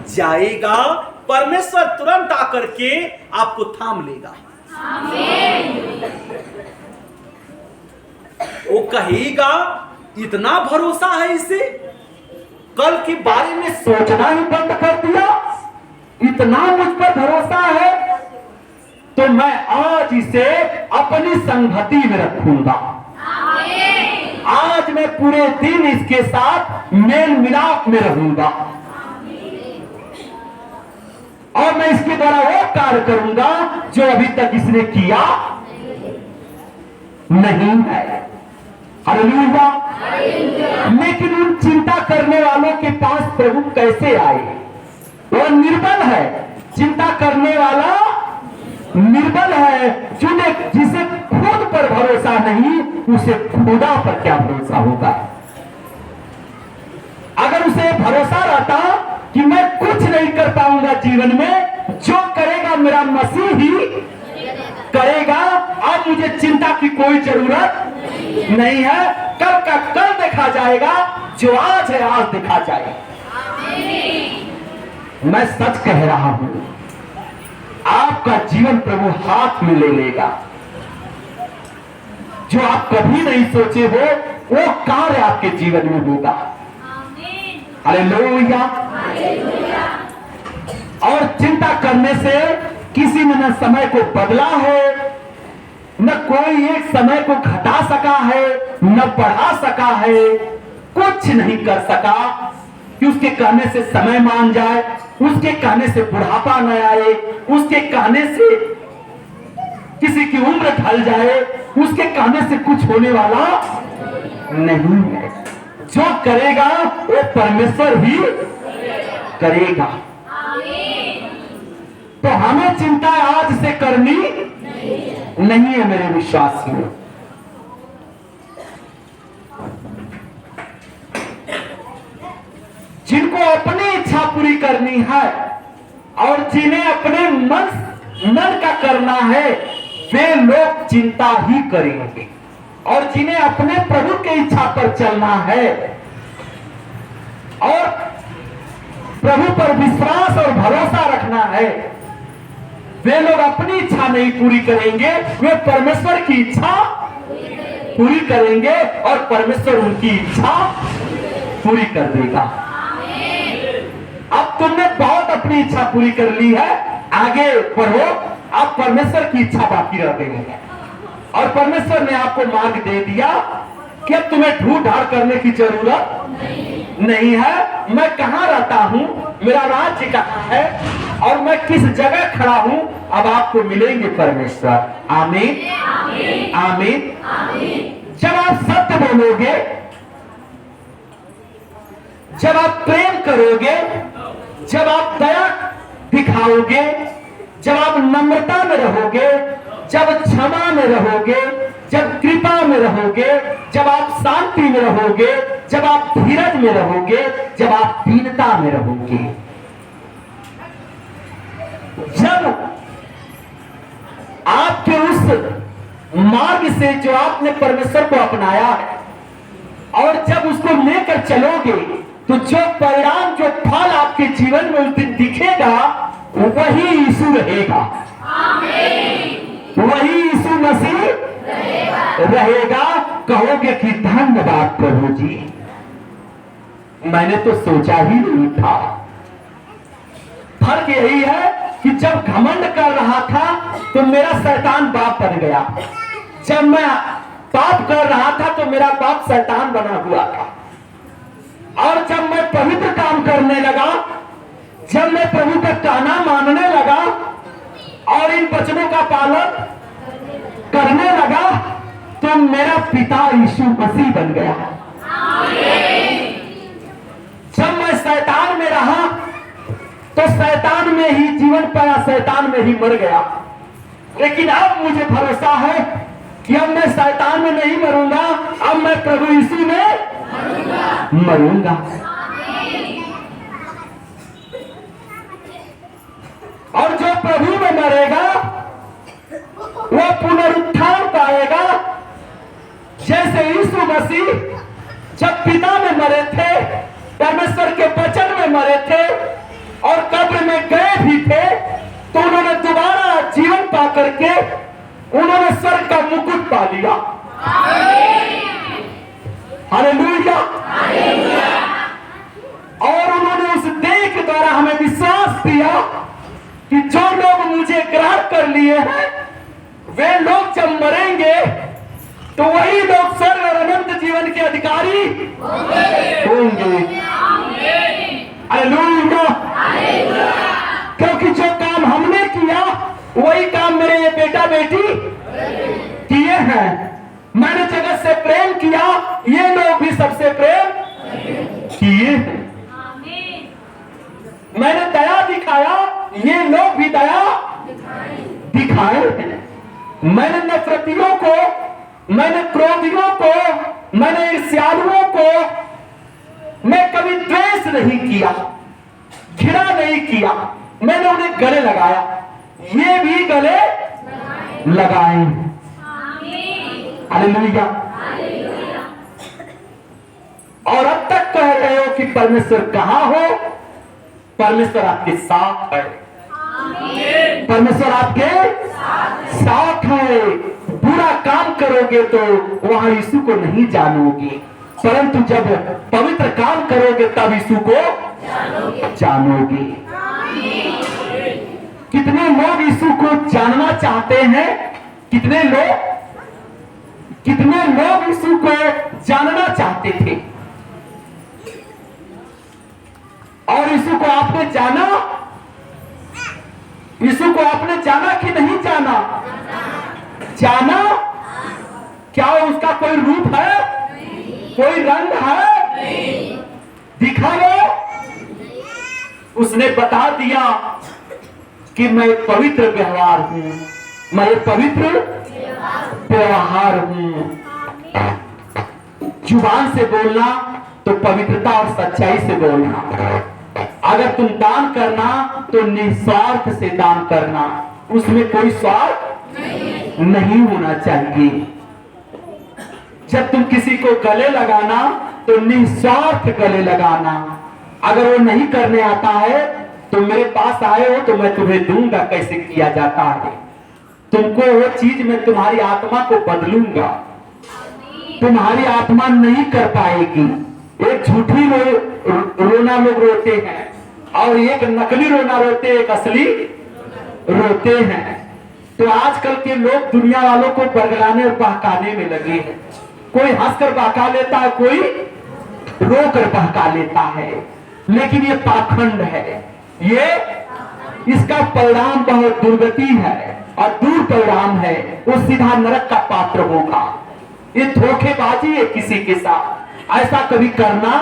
जाएगा। परमेश्वर तुरंत आकर के आपको थाम लेगा। वो कहेगा इतना भरोसा है इसे, कल के बारे में सोचना ही बंद कर दिया, इतना मुझ पर भरोसा है, तो मैं आज इसे अपनी संगति में रखूंगा। आज मैं पूरे दिन इसके साथ मेल मिलाप में रहूंगा, और मैं इसके द्वारा वो कार्य करूंगा जो अभी तक इसने किया नहीं है। हालेलुया। लेकिन उन चिंता करने वालों के पास प्रभु कैसे आए? वो निर्बल है। चिंता करने वाला निर्बल है, जिसे खुद पर भरोसा नहीं, उसे खुदा पर क्या भरोसा होगा? अगर उसे भरोसा रहता कि मैं कुछ नहीं कर पाऊंगा जीवन में, जो करेगा मेरा मसीह ही करेगा, अब मुझे चिंता की कोई जरूरत नहीं है, कल का कल देखा जाएगा, जो आज है आज देखा जाएगा। मैं सच कह रहा हूं, आपका जीवन प्रभु हाथ में ले लेगा। जो आप कभी नहीं सोचे हो वो कार्य आपके जीवन में होगा। हालेलुया। और चिंता करने से किसी ने न समय को बदला है, न कोई एक समय को घटा सका है, न बढ़ा सका है, कुछ नहीं कर सका कि उसके कहने से समय मान जाए, उसके कहने से बुढ़ापा न आए, उसके कहने से किसी की उम्र ढल जाए, उसके कहने से कुछ होने वाला नहीं है। जो करेगा वो परमेश्वर ही करेगा। तो हमें चिंता आज से करनी नहीं है मेरे विश्वासियों। जिनको अपनी इच्छा पूरी करनी है और जिन्हें अपने मन का करना है, वे लोग चिंता ही करेंगे। और जिन्हें अपने प्रभु की इच्छा पर चलना है और प्रभु पर विश्वास और भरोसा रखना है, वे लोग अपनी इच्छा नहीं पूरी करेंगे, वे परमेश्वर की इच्छा पूरी करेंगे और परमेश्वर उनकी इच्छा पूरी कर देगा। अब तुमने बहुत अपनी इच्छा पूरी कर ली है, आगे बढ़ो। अब परमेश्वर की इच्छा बाकी रह गई है और परमेश्वर ने आपको मार्ग दे दिया कि अब तुम्हें ढूंढ ढाड़ करने की जरूरत नहीं है। मैं कहां रहता हूं, मेरा राज्य कहां है और मैं किस जगह खड़ा हूं, अब आपको मिलेंगे परमेश्वर। आमीन, आमीन। जब आप सत्य बोलोगे, जब आप प्रेम करोगे, जब आप दया दिखाओगे, जब आप नम्रता में रहोगे, जब क्षमा में रहोगे, जब कृपा में रहोगे, जब आप शांति में रहोगे, जब आप धीरज में रहोगे, जब आप दीनता में रहोगे, जब आपके उस मार्ग से जो आपने परमेश्वर को अपनाया है और जब उसको लेकर चलोगे, तो जो परिणाम, जो फल आपके जीवन में उस दिन दिखेगा, वही यीशु रहेगा। वही यीशु मसीह रहेगा। कहोगे कि धन्यवाद प्रभु जी, मैंने तो सोचा ही नहीं था। फर्क यही है कि जब घमंड कर रहा था तो मेरा शैतान बाप बन गया, जब मैं पाप कर रहा था तो मेरा बाप शैतान बना हुआ था, और जब मैं पवित्र काम करने लगा, जब मैं प्रभु का कहना मानने लगा और इन वचनों का पालन करने लगा तो मेरा पिता यीशु मसीह बन गया। जब मैं शैतान में रहा तो शैतान में ही जीवन पाया, शैतान में ही मर गया। लेकिन अब मुझे भरोसा है कि अब मैं शैतान में नहीं मरूंगा, अब मैं प्रभु यीशु में मरूंगा। और जो प्रभु में मरेगा वो पुनरुत्थान पाएगा। जैसे यीशु मसीह जब पिता में मरे थे, परमेश्वर के वचन में मरे थे और कब्र में गए भी थे, तो उन्होंने दोबारा जीवन पा करके उन्होंने स्वर्ग का मुकुट पा लिया। हालेलुया। और उन्होंने उस देह के द्वारा हमें विश्वास दिया कि जो लोग मुझे ग्रहण कर लिए हैं वे लोग जब मरेंगे तो वही लोग स्वर्ग और अनंत जीवन के अधिकारी होंगे। हालेलुया। क्योंकि जो काम हमने किया वही काम मेरे ये बेटा बेटी किए हैं। मैंने जगत से प्रेम किया, ये लोग भी सबसे प्रेम किए हैं। मैंने दया दिखाया, ये लोग भी दया दिखाए हैं। मैंने नफरतियों को, मैंने क्रोधियों को, मैंने ईर्ष्यालुओं को मैं कभी द्वेष नहीं किया, घृणा नहीं किया, मैंने उन्हें गले लगाया, ये भी गले लगाए। हालेलुया। और अब तक कह रहे हो कि परमेश्वर कहां हो? परमेश्वर आपके साथ है। परमेश्वर आपके साथ है। बुरा काम करोगे तो वहां यीशु को नहीं जानोगे, परंतु जब पवित्र काम करोगे तब यीशु को जानोगे। कितने लोग यीशु को जानना चाहते हैं? कितने लोग यीशु को जानना चाहते थे? और यीशु को आपने जाना? यीशु को आपने जाना कि नहीं जाना? जाना। क्या उसका कोई रूप है? कोई रंग है? दिखा लो। उसने बता दिया कि मैं पवित्र व्यवहार हूं, मैं पवित्र व्यवहार हूं। जुबान से बोलना तो पवित्रता और सच्चाई से बोलना। अगर तुम दान करना तो निस्वार्थ से दान करना, उसमें कोई स्वार्थ नहीं होना चाहिए। जब तुम किसी को गले लगाना तो निस्वार्थ गले लगाना। अगर वो नहीं करने आता है तो मेरे पास आए हो तो मैं तुम्हें दूंगा कैसे किया जाता है। तुमको वो चीज मैं तुम्हारी आत्मा को बदलूंगा, तुम्हारी आत्मा नहीं कर पाएगी। एक झूठी रोना लोग रोते हैं और एक नकली रोना रोते, एक असली रोते हैं। तो आजकल के लोग दुनिया वालों को बरगलाने और बहकाने में लगे हैं। कोई हंसकर बहका लेता है, कोई रोकर बहका लेता है, लेकिन ये पाखंड है। ये इसका परिणाम बहुत दुर्गति है और दूर परिणाम है, वो सीधा नरक का पात्र होगा। ये धोखेबाजी है किसी के साथ। ऐसा कभी करना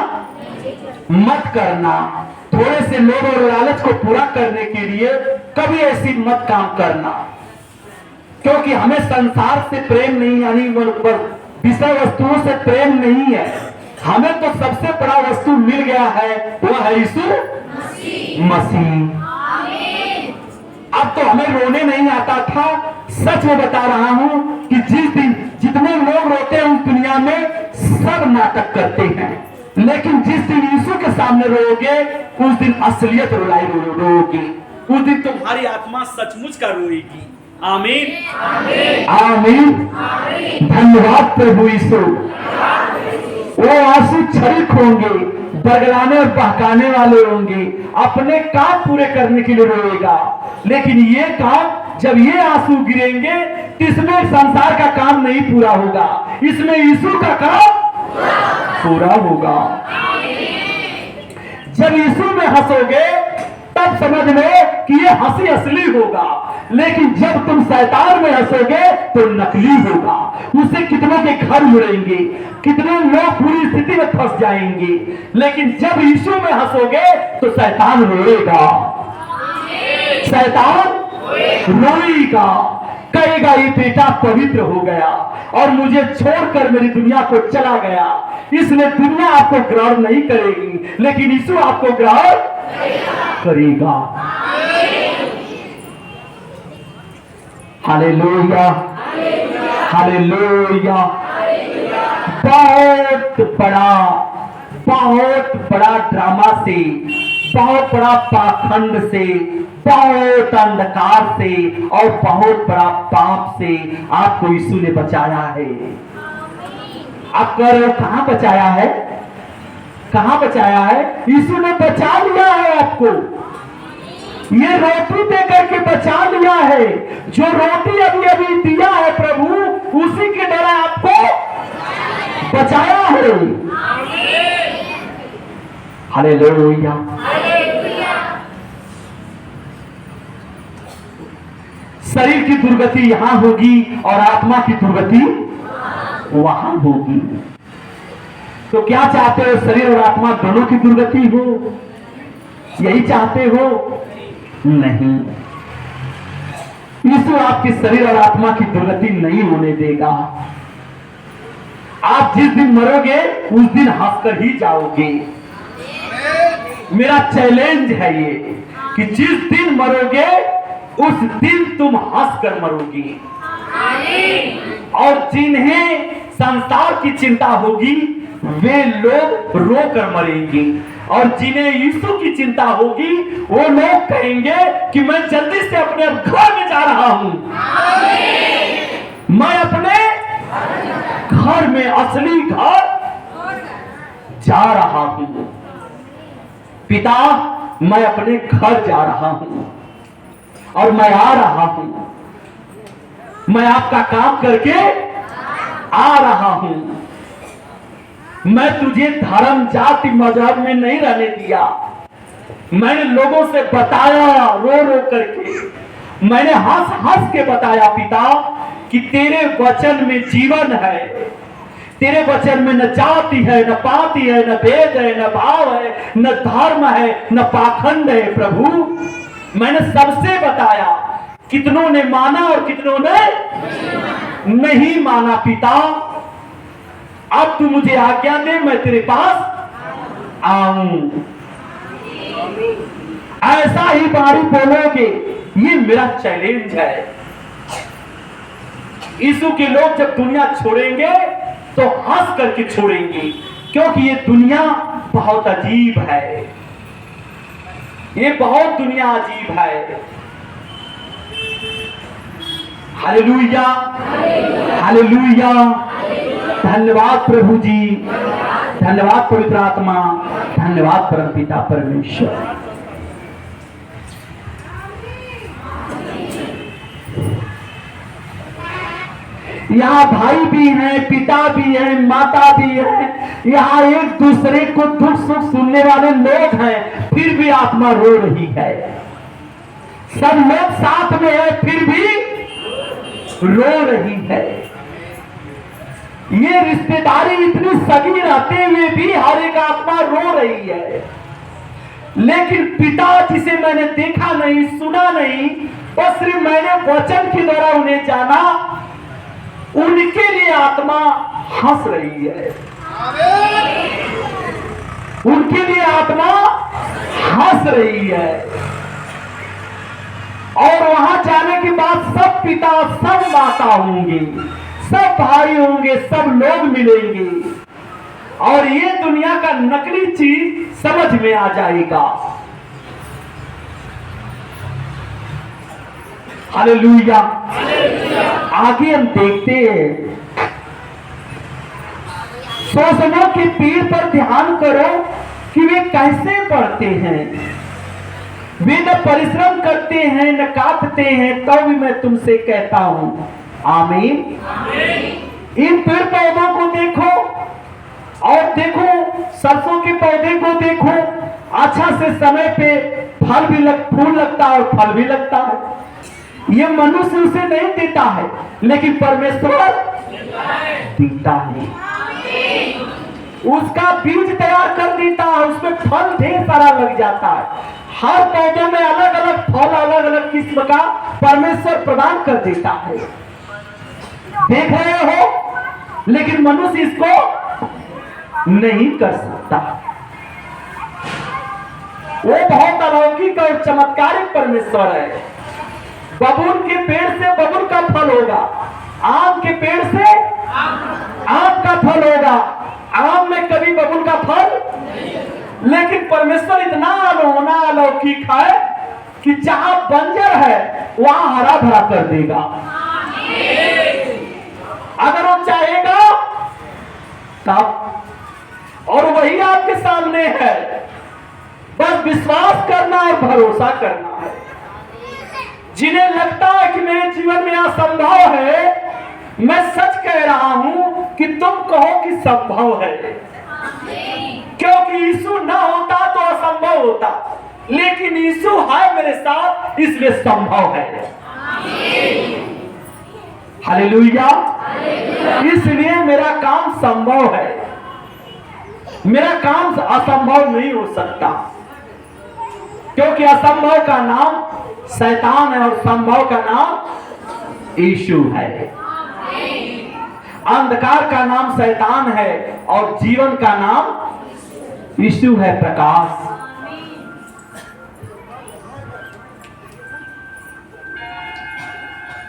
मत करना। थोड़े से लोभ और लालच को पूरा करने के लिए कभी ऐसी मत काम करना, क्योंकि हमें संसार से प्रेम नहीं, यानी विषय वस्तुओं से प्रेम नहीं है। हमें तो सबसे बड़ा वस्तु मिल गया है, वह है यीशु मसीह। अब तो हमें रोने नहीं आता था। सच में बता रहा हूं कि जिस दिन जितने लोग रोते हैं उस दुनिया में सब नाटक करते हैं, लेकिन जिस दिन यीशु के सामने रोओगे उस दिन असलियत रोओगे, उस दिन तुम्हारी आत्मा सचमुच का रोएगी। आमीन आमीन। धन्यवाद प्रभु यीशु। वो आंसू क्षणिक होंगे, बरगलाने और बहकाने वाले होंगे, अपने काम पूरे करने के लिए रोएगा। लेकिन ये काम, जब ये आंसू गिरेंगे तो इसमें संसार का काम नहीं पूरा होगा, इसमें यीशु का काम पूरा होगा। जब यीशु में हंसोगे तब समझ में कि ये हंसी असली होगा, लेकिन जब तुम शैतान में हंसोगे तो नकली होगा। उससे कितनों के घर उड़ेंगे, कितने लोग बुरी स्थिति में फंस जाएंगे, लेकिन जब यीशु में हंसोगे तो शैतान रोएगा, शैतान रोएगा, कहेगा ये बेटा पवित्र हो गया और मुझे छोड़कर मेरी दुनिया को चला गया। इसलिए दुनिया आपको ग्रहण नहीं करेगी, लेकिन यीशु आपको ग्रहण करेगा। Hallelujah, hallelujah. बहुत बड़ा ड्रामा से, बहुत बड़ा पाखंड से, बहुत अंधकार से और बहुत बड़ा पाप से आपको यीशु ने बचाया है। आप कह रहे हो कहां बचाया है? कहां बचाया है? यीशु ने बचा लिया है आपको। ये रोटी देकर के बचा लिया है। जो रोटी अभी अभी दिया है प्रभु, उसी के द्वारा आपको बचाया है। हालेलुया। शरीर की दुर्गति यहां होगी और आत्मा की दुर्गति वहां होगी। तो क्या चाहते हो? शरीर और आत्मा दोनों की दुर्गति हो? यही चाहते हो? नहीं, यीशु आपके शरीर और आत्मा की दुर्गति नहीं होने देगा। आप जिस दिन मरोगे उस दिन हंसकर ही जाओगे। मेरा चैलेंज है ये कि जिस दिन मरोगे उस दिन तुम हंसकर मरोगे, और जिन्हें संसार की चिंता होगी वे लोग रोकर मरेंगे, और जिन्हें यीशु की चिंता होगी वो लोग कहेंगे कि मैं जल्दी से अपने घर में जा रहा हूं, मैं अपने घर में, असली घर जा रहा हूं। पिता, मैं अपने घर जा रहा हूं और मैं आ रहा हूं, मैं आपका काम करके आ रहा हूं। मैं तुझे धर्म जाति मजहब में नहीं रहने दिया। मैंने लोगों से बताया रो रो करके, मैंने हंस हंस के बताया पिता कि तेरे वचन में जीवन है, तेरे वचन में न जाति है, न पाति है, न भेद है, न भाव है, न धर्म है, न पाखंड है। प्रभु, मैंने सबसे बताया, कितनों ने माना और कितनों ने नहीं माना। पिता, अब तू मुझे आज्ञा दे, मैं तेरे पास आऊं। ऐसा ही बारी बोलोगे, ये मेरा चैलेंज है। यीशु के लोग जब दुनिया छोड़ेंगे तो हंस करके छोड़ेंगे, क्योंकि ये दुनिया बहुत अजीब है, ये बहुत दुनिया अजीब है। Hallelujah, hallelujah. धन्यवाद प्रभु जी, धन्यवाद पवित्र आत्मा, धन्यवाद परमपिता परमेश्वर। यहाँ भाई भी हैं, पिता भी हैं, माता भी हैं, यहाँ एक दूसरे को दुख सुख सुनने वाले लोग हैं, फिर भी आत्मा रो रही है। सब लोग साथ में है, फिर भी रो रही है। ये रिश्तेदारी इतनी सगी रहते हुए भी हर एक आत्मा रो रही है। लेकिन पिता जिसे मैंने देखा नहीं, सुना नहीं, और सिर्फ मैंने वचन के द्वारा उन्हें जाना, उनके लिए आत्मा हंस रही है, उनके लिए आत्मा हंस रही है। और वहां जाने के बाद सब पिता, सब माता होंगे, सब भाई होंगे, सब लोग मिलेंगे, और ये दुनिया का नकली चीज समझ में आ जाएगा। हालेलुया। आगे हम देखते हैं, सोसनों के पेड़ पर ध्यान करो कि वे कैसे बढ़ते हैं। वे न परिश्रम करते हैं, न काटते हैं, तब भी मैं तुमसे कहता हूं, आमीन। इन पेड़ पौधों को देखो, और देखो सरसों के पौधे को देखो, अच्छा से समय पे फूल लगता है और फल भी लगता है। ये मनुष्य उसे नहीं देता है, लेकिन परमेश्वर देता है। उसका बीज तैयार कर देता है, उसमें फल ढेर सारा लग जाता है। हर पौधे में अलग अलग फल, अलग अलग किस्म का परमेश्वर प्रदान कर देता है। देख रहे हो, लेकिन मनुष्य इसको नहीं कर सकता। वो बहुत अलौकिक और चमत्कारिक परमेश्वर है। बबूल के पेड़ से बबूल का फल होगा, आम के पेड़ से आम का फल होगा। आम में कभी बबूल का फल, लेकिन परमेश्वर इतना अलौकिक है कि जहां बंजर है वहां हरा भरा कर देगा। अगर वो चाहेगा तब, और वही आपके सामने है। बस विश्वास करना और भरोसा करना है। जिन्हें लगता है कि मेरे जीवन में असंभव है, मैं सच कह रहा हूं कि तुम कहो कि संभव है, क्योंकि यीशु ना होता तो असंभव होता, लेकिन यीशु है मेरे साथ, इसलिए संभव है। हालेलुया। इसलिए मेरा काम संभव है, मेरा काम असंभव नहीं हो सकता, क्योंकि असंभव का नाम शैतान है और संभव का नाम यीशु है। अंधकार का नाम शैतान है और जीवन का नाम यीशु है, प्रकाश।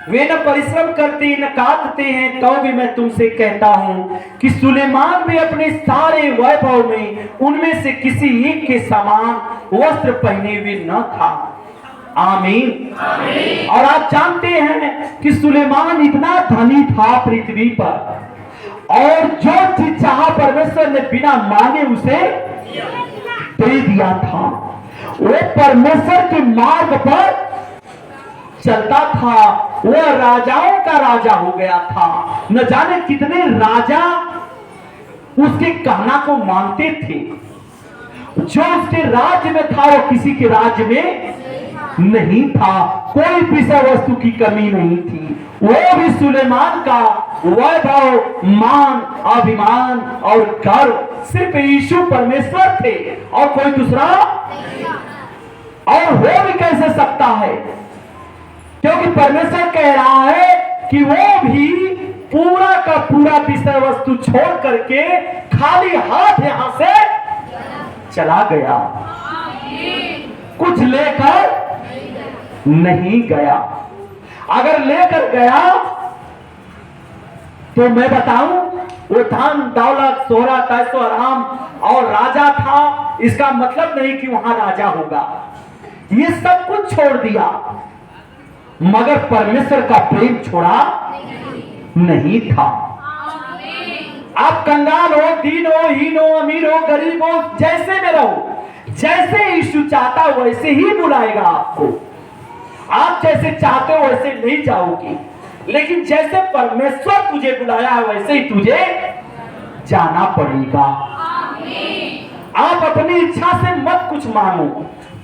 वे न परिश्रम करते न काटते हैं, तो भी मैं तुमसे कहता हूं कि सुलेमान भी अपने सारे वैभव में उनमें से किसी एक के समान वस्त्र पहने हुए न था। आमीन। और आप जानते हैं कि सुलेमान इतना धनी था पृथ्वी पर, और जो चीज चाहा परमेश्वर ने बिना मांगे उसे दे दिया था। वो परमेश्वर के मार्ग पर चलता था, वो राजाओं का राजा हो गया था। न जाने कितने राजा उसके कहना को मानते थे। जो उसके राज्य में था वो किसी के राज्य में नहीं था। कोई विषय वस्तु की कमी नहीं थी। वो भी सुलेमान का वैभव, मान, अभिमान और गर्व सिर्फ यीशु परमेश्वर थे और कोई दूसरा, और हो भी कैसे सकता है, क्योंकि परमेश्वर कह रहा है कि वो भी पूरा का पूरा विषय वस्तु छोड़ करके खाली हाथ यहां से चला गया, कुछ लेकर नहीं गया। अगर लेकर गया तो मैं बताऊं, वो धन दौलत शोहरत ऐशो आराम और राजा था, इसका मतलब नहीं कि वहां राजा होगा। ये सब कुछ छोड़ दिया, मगर परमेश्वर का प्रेम छोड़ा नहीं था। आप कंगाल हो, दीन हो, हीन हो, अमीर हो, गरीब हो, जैसे में रहो, जैसे यीशु चाहता वैसे ही बुलाएगा आपको। आप जैसे चाहते हो वैसे नहीं जाओगे, लेकिन जैसे परमेश्वर तुझे बुलाया है वैसे ही तुझे जाना पड़ेगा। आप अपनी इच्छा से मत कुछ मांगो,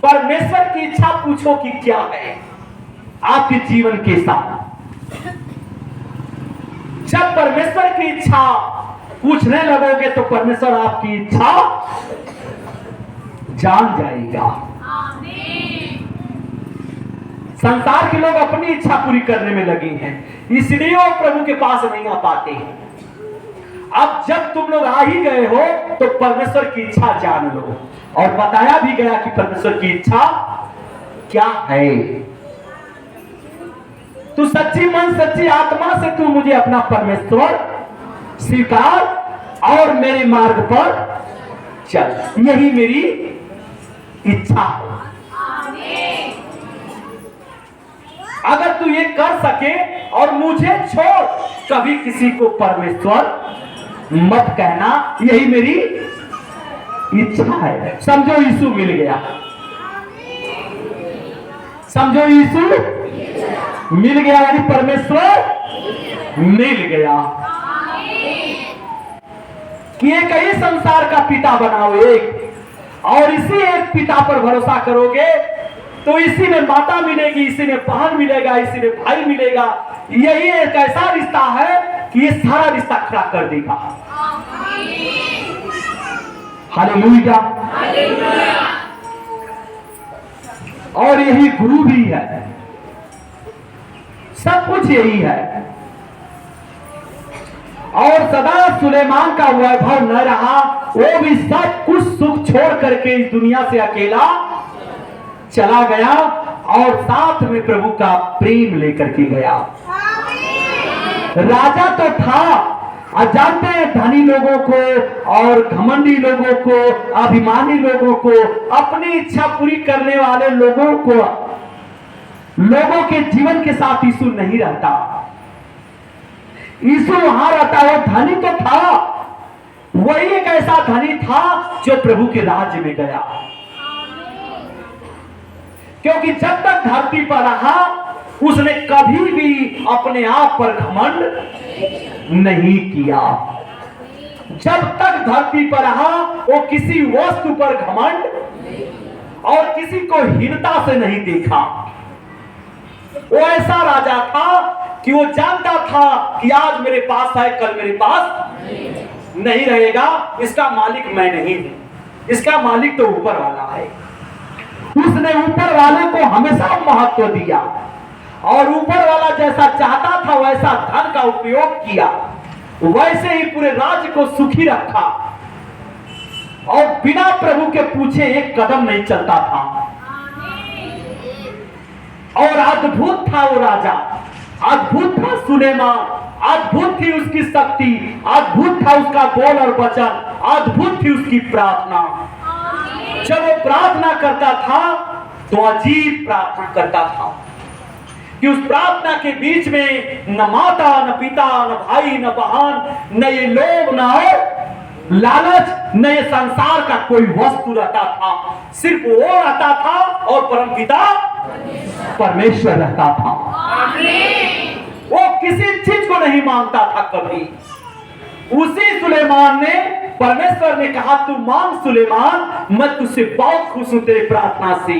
परमेश्वर की इच्छा पूछो कि क्या है आपके जीवन के साथ। जब परमेश्वर की इच्छा पूछने लगोगे तो परमेश्वर आपकी इच्छा जान जाएगा। संसार के लोग अपनी इच्छा पूरी करने में लगे हैं, इसलिए वो प्रभु के पास नहीं आ पाते हैं। अब जब तुम लोग आ ही गए हो तो परमेश्वर की इच्छा जान लो, और बताया भी गया कि परमेश्वर की इच्छा क्या है। तू सच्ची मन सच्ची आत्मा से तू मुझे अपना परमेश्वर स्वीकार और मेरे मार्ग पर चल, यही मेरी इच्छा है। अगर तू ये कर सके और मुझे छोड़ कभी किसी को परमेश्वर मत कहना, यही मेरी इच्छा है। समझो यीशु मिल गया, समझो यीशु मिल गया, यानी परमेश्वर मिल गया कि एक ही संसार का पिता बनाओ एक, और इसी एक पिता पर भरोसा करोगे तो इसी में माता मिलेगी, इसी में बहन मिलेगा, इसी में भाई मिलेगा। यही एक ऐसा रिश्ता है कि ये सारा रिश्ता खड़ा कर देगा। हालेलुया। और यही गुरु भी है, सब कुछ यही है। और सदा सुलेमान का वैभव न रहा, वो भी सब कुछ सुख छोड़ करके इस दुनिया से अकेला चला गया और साथ में प्रभु का प्रेम लेकर के गया। राजा तो था, और जानते हैं धनी लोगों को और घमंडी लोगों को, अभिमानी लोगों को, अपनी इच्छा पूरी करने वाले लोगों को, लोगों के जीवन के साथ यीशु नहीं रहता। यीशु वहां रहता है। धनी तो था, वही एक ऐसा धनी था जो प्रभु के राज्य में गया। क्योंकि जब तक धरती पर रहा उसने कभी भी अपने आप पर घमंड नहीं किया। जब तक धरती पर रहा वो किसी वस्तु पर घमंड और किसी को हीनता से नहीं देखा। वो ऐसा राजा था कि वो जानता था कि आज मेरे पास है, कल मेरे पास नहीं रहेगा। इसका मालिक मैं नहीं हूं, इसका मालिक तो ऊपर वाला है। उसने ऊपर वाले को हमेशा महत्व दिया और ऊपर वाला जैसा चाहता था वैसा धन का उपयोग किया, वैसे ही पूरे राज्य को सुखी रखा और बिना प्रभु के पूछे एक कदम नहीं चलता था। और अद्भुत था वो राजा, अद्भुत था सुलेमान, अद्भुत थी उसकी शक्ति, अद्भुत था उसका बोल और वचन, अद्भुत थी उसकी प्रार्थना। जब वो प्रार्थना करता था तो अजीब प्रार्थना करता था कि उस प्रार्थना के बीच में न माता, न पिता, न भाई, न बहन, न ये लोग, न लालच, न ये संसार का कोई वस्तु रहता था। सिर्फ वो रहता था और परमपिता परमेश्वर रहता था। वो किसी चीज को नहीं मांगता था कभी। उसी सुलेमान ने, परमेश्वर ने कहा तू मांग सुलेमान, मैं तुझसे बहुत खुश हूं तेरी प्रार्थना से।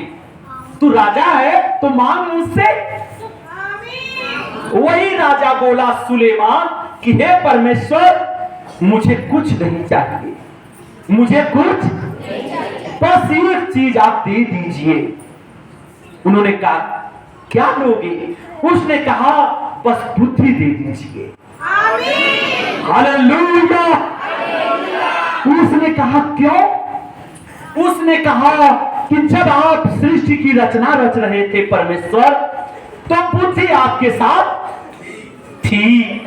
तू राजा है तो मांग मुझसे। वही राजा बोला सुलेमान कि हे परमेश्वर मुझे कुछ नहीं चाहिए, मुझे कुछ बस एक चीज आप दे दीजिए। उन्होंने कहा क्या लोगे? उसने कहा बस बुद्धि दे दीजिए। हालेलुया। उसने कहा क्यों? उसने कहा कि जब आप सृष्टि की रचना रच रहे थे परमेश्वर, तो बुद्धि आपके साथ थी।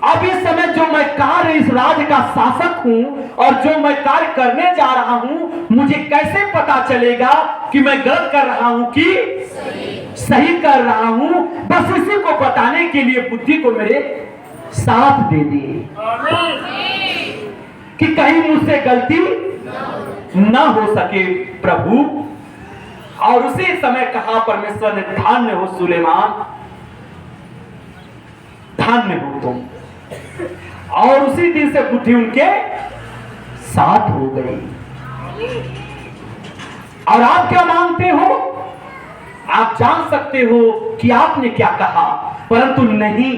अब इस समय जो मैं कार्य इस राज्य का शासक हूं और जो मैं कार्य करने जा रहा हूं, मुझे कैसे पता चलेगा कि मैं गलत कर रहा हूं कि सही कर रहा हूं? बस इसी को बताने के लिए बुद्धि को मेरे साथ दे दिए कि कहीं मुझसे गलती न हो सके प्रभु। और उसी समय कहा परमेश्वर ने धन्य हो सुलेमान, धन्य हो तुम। और उसी दिन से बुद्धि उनके साथ हो गई। और आप क्या मांगते हो? आप जान सकते हो कि आपने क्या कहा, परंतु नहीं,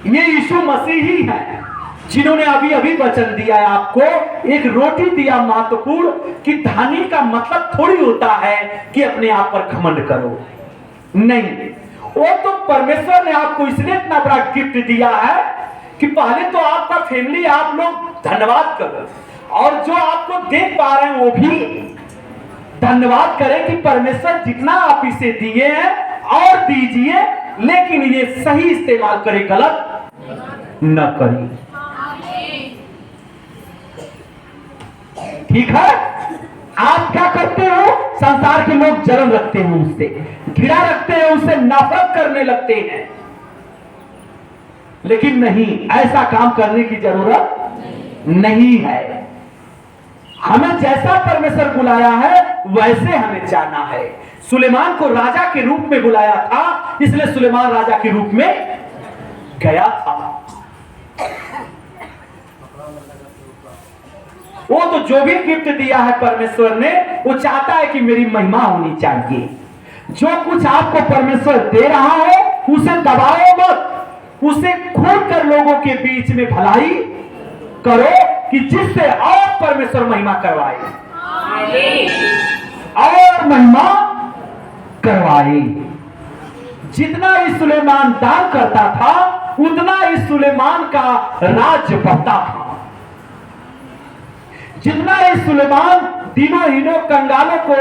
ये यीशु मसीह ही है जिन्होंने अभी अभी वचन दिया है आपको, एक रोटी दिया महत्वपूर्ण, कि धनी का मतलब थोड़ी होता है कि अपने आप पर घमंड करो। नहीं, वो तो परमेश्वर ने आपको इसलिए इतना बड़ा गिफ्ट दिया है कि पहले तो आपका फैमिली, आप लोग धन्यवाद करो, और जो आपको देख पा रहे हैं वो भी धन्यवाद करें कि परमेश्वर जितना आप इसे दिए हैं और दीजिए, लेकिन ये सही इस्तेमाल करें, गलत न करें। ठीक है? आप क्या करते हो? संसार के लोग जलन रखते हैं उससे, घृणा रखते हैं उससे, नफरत करने लगते हैं। लेकिन नहीं, ऐसा काम करने की जरूरत नहीं है। हमें जैसा परमेश्वर बुलाया है वैसे हमें जाना है। सुलेमान को राजा के रूप में बुलाया था, इसलिए सुलेमान राजा के रूप में गया था। वो तो जो भी गिफ्ट दिया है परमेश्वर ने, वो चाहता है कि मेरी महिमा होनी चाहिए। जो कुछ आपको परमेश्वर दे रहा है उसे दबाओ मत, उसे खोल कर लोगों के बीच में भलाई करो कि जिससे और परमेश्वर महिमा करवाए और महिमा करवाए। जितना ही सुलेमान दान करता था उतना ही सुलेमान का राज्य बढ़ता था। जितना ही सुलेमान दीनोहीनों कंगालों को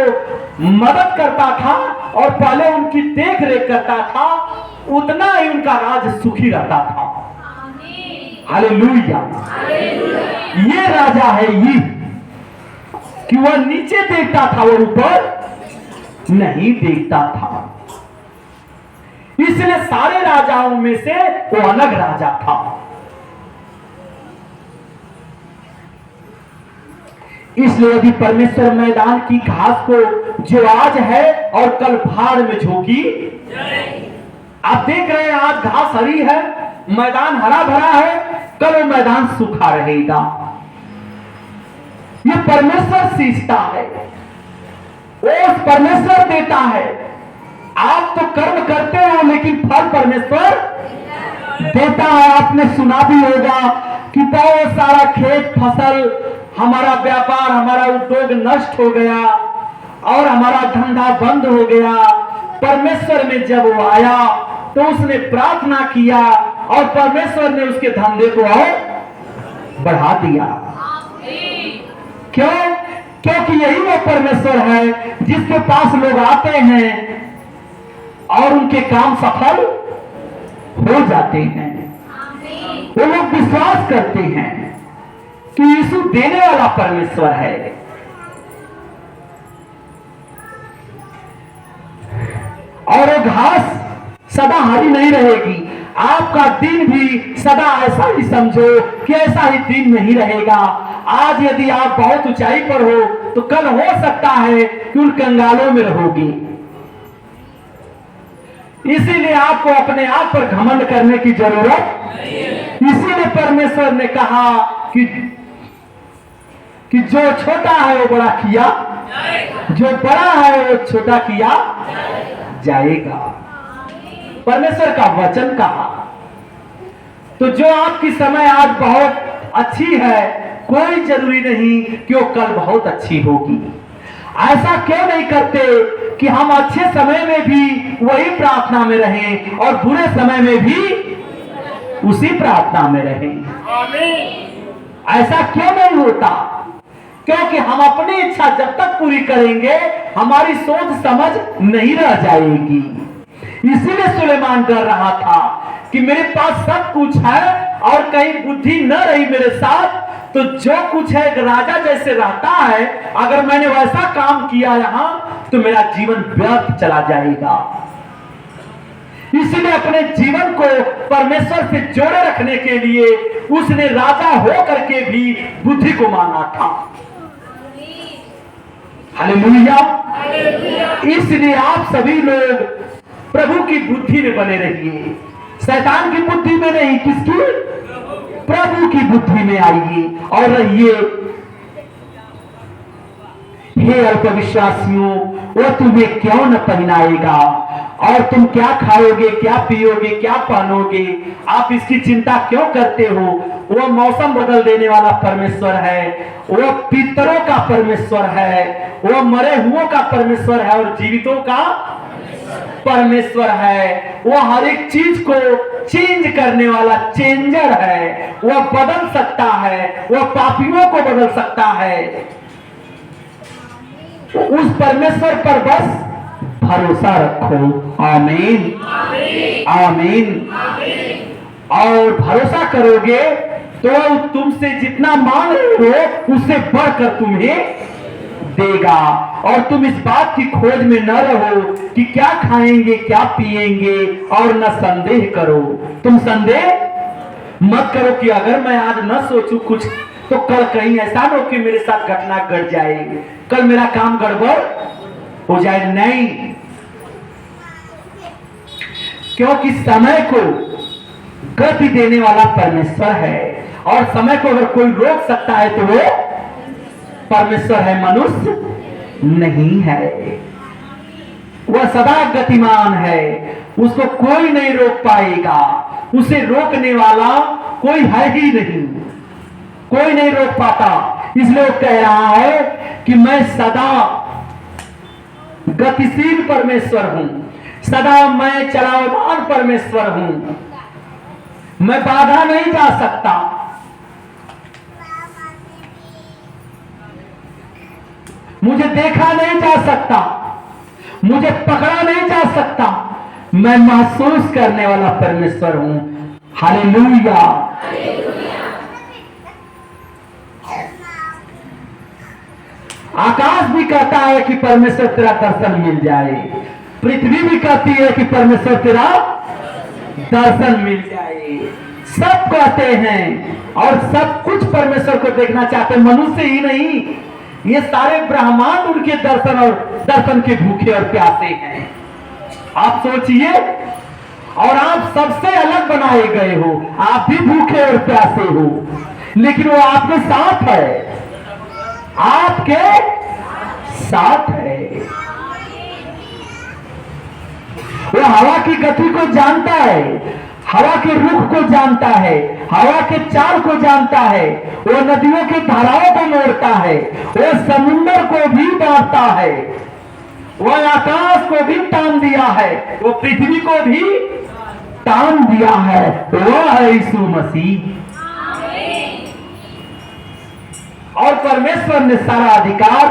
मदद करता था और पहले उनकी देख रेख करता था, उतना ही उनका राज सुखी रहता था। हालेलुया। ये राजा है ये कि वह नीचे देखता था, वह ऊपर नहीं देखता था। इसलिए सारे राजाओं में से वो अलग राजा था। इसलिए यदि परमेश्वर मैदान की घास को जो आज है और कल भाड़ में झोंकी, आप देख रहे हैं आज घास हरी है, मैदान हरा भरा है, कल वो मैदान सूखा रहेगा। ये परमेश्वर सींचता है, वो परमेश्वर देता है। आप तो कर्म करते हो लेकिन फल परमेश्वर देता है। आपने सुना भी होगा कि बहुत सारा खेत फसल, हमारा व्यापार, हमारा उद्योग नष्ट हो गया और हमारा धंधा बंद हो गया। परमेश्वर में जब वो आया तो उसने प्रार्थना किया और परमेश्वर ने उसके धंधे को और बढ़ा दिया। क्यों? क्योंकि यही वो परमेश्वर है जिसके पास लोग आते हैं और उनके काम सफल हो जाते हैं। वो लोग विश्वास करते हैं कि यीशु देने वाला परमेश्वर है। और वो घास सदा हरी नहीं रहेगी। आपका दिन भी सदा ऐसा ही समझो कि ऐसा ही दिन नहीं रहेगा। आज यदि आप बहुत ऊंचाई पर हो तो कल हो सकता है कि उन कंगालों में रहोगे। इसीलिए आपको अपने आप पर घमंड करने की जरूरत नहीं है। इसीलिए परमेश्वर ने कहा कि जो छोटा है वो बड़ा किया, जो बड़ा है वो छोटा किया जाएगा। परमेश्वर का वचन कहा। तो जो आपकी समय आज बहुत अच्छी है, कोई जरूरी नहीं कि वो कल बहुत अच्छी होगी। ऐसा क्यों नहीं करते कि हम अच्छे समय में भी वही प्रार्थना में रहें और बुरे समय में भी उसी प्रार्थना में रहें। ऐसा क्यों नहीं होता? क्योंकि हम अपनी इच्छा जब तक पूरी करेंगे हमारी सोच समझ नहीं रह जाएगी। इसीलिए सुलेमान डर रहा था कि मेरे पास सब कुछ है और कहीं बुद्धि न रही मेरे साथ तो जो कुछ है एक राजा जैसे रहता है, अगर मैंने वैसा काम किया यहां तो मेरा जीवन व्यर्थ चला जाएगा। इसलिए अपने जीवन को परमेश्वर से जोड़े रखने के लिए उसने राजा हो करके भी बुद्धि को माना था। हालेलुया। इसलिए आप सभी लोग प्रभु की बुद्धि में बने रहिए, शैतान की बुद्धि में नहीं। किसकी? प्रभु की बुद्धि में आइए और रहिए। हे अल्पविश्वासियों, वो तुम्हें क्यों न पहनाएगा और तुम क्या खाओगे, क्या पियोगे, क्या पहनोगे, आप इसकी चिंता क्यों करते हो? वो मौसम बदल देने वाला परमेश्वर है, वो पितरों का परमेश्वर है, वो मरे हुओं का परमेश्वर है और जीवितों का परमेश्वर है। वो हर एक चीज को चेंज करने वाला चेंजर है। वो बदल सकता है, वो पापियों को बदल सकता है। उस परमेश्वर पर बस भरोसा रखो। आमीन, आमीन। और भरोसा करोगे तो तुमसे जितना मांग रहे हो उससे बढ़कर तुम्हें देगा। और तुम इस बात की खोज में न रहो कि क्या खाएंगे, क्या पिएंगे, और न संदेह करो। तुम संदेह मत करो कि अगर मैं आज न सोचूं कुछ तो कल कहीं ऐसा न हो कि मेरे साथ घटना घट जाए, कल मेरा काम गड़बड़ हो जाए। नहीं, क्योंकि समय को गति देने वाला परमेश्वर है और समय को अगर कोई रोक सकता है तो वो परमेश्वर है, मनुष्य नहीं है। वह सदा गतिमान है, उसको कोई नहीं रोक पाएगा, उसे रोकने वाला कोई है ही नहीं, कोई नहीं रोक पाता। इसलिए वो कह रहा है कि मैं सदा गतिशील परमेश्वर हूं, सदा मैं चलायमान परमेश्वर हूं, मैं बाधा नहीं जा सकता। मुझे देखा नहीं जा सकता, मुझे पकड़ा नहीं जा सकता, मैं महसूस करने वाला परमेश्वर हूं। हालेलुया। आकाश भी कहता है कि परमेश्वर तेरा दर्शन मिल जाए, पृथ्वी भी कहती है कि परमेश्वर तेरा दर्शन मिल जाए। सब कहते हैं और सब कुछ परमेश्वर को देखना चाहते हैं, मनुष्य ही नहीं, ये सारे ब्रह्मांड उनके दर्शन और दर्शन के भूखे और प्यासे हैं। आप सोचिए, और आप सबसे अलग बनाए गए हो, आप भी भूखे और प्यासे हो, लेकिन वो आपके साथ है, आपके साथ है। वो हवा की गति को जानता है, हवा के रुख को जानता है, हवा के चाल को जानता है, वो नदियों की धाराओं को मोड़ता है, वो समुद्र को भी बांटता है, वो आकाश को भी तान दिया है, वो पृथ्वी को भी तान दिया है। वो है यीशु मसीह। और परमेश्वर ने सारा अधिकार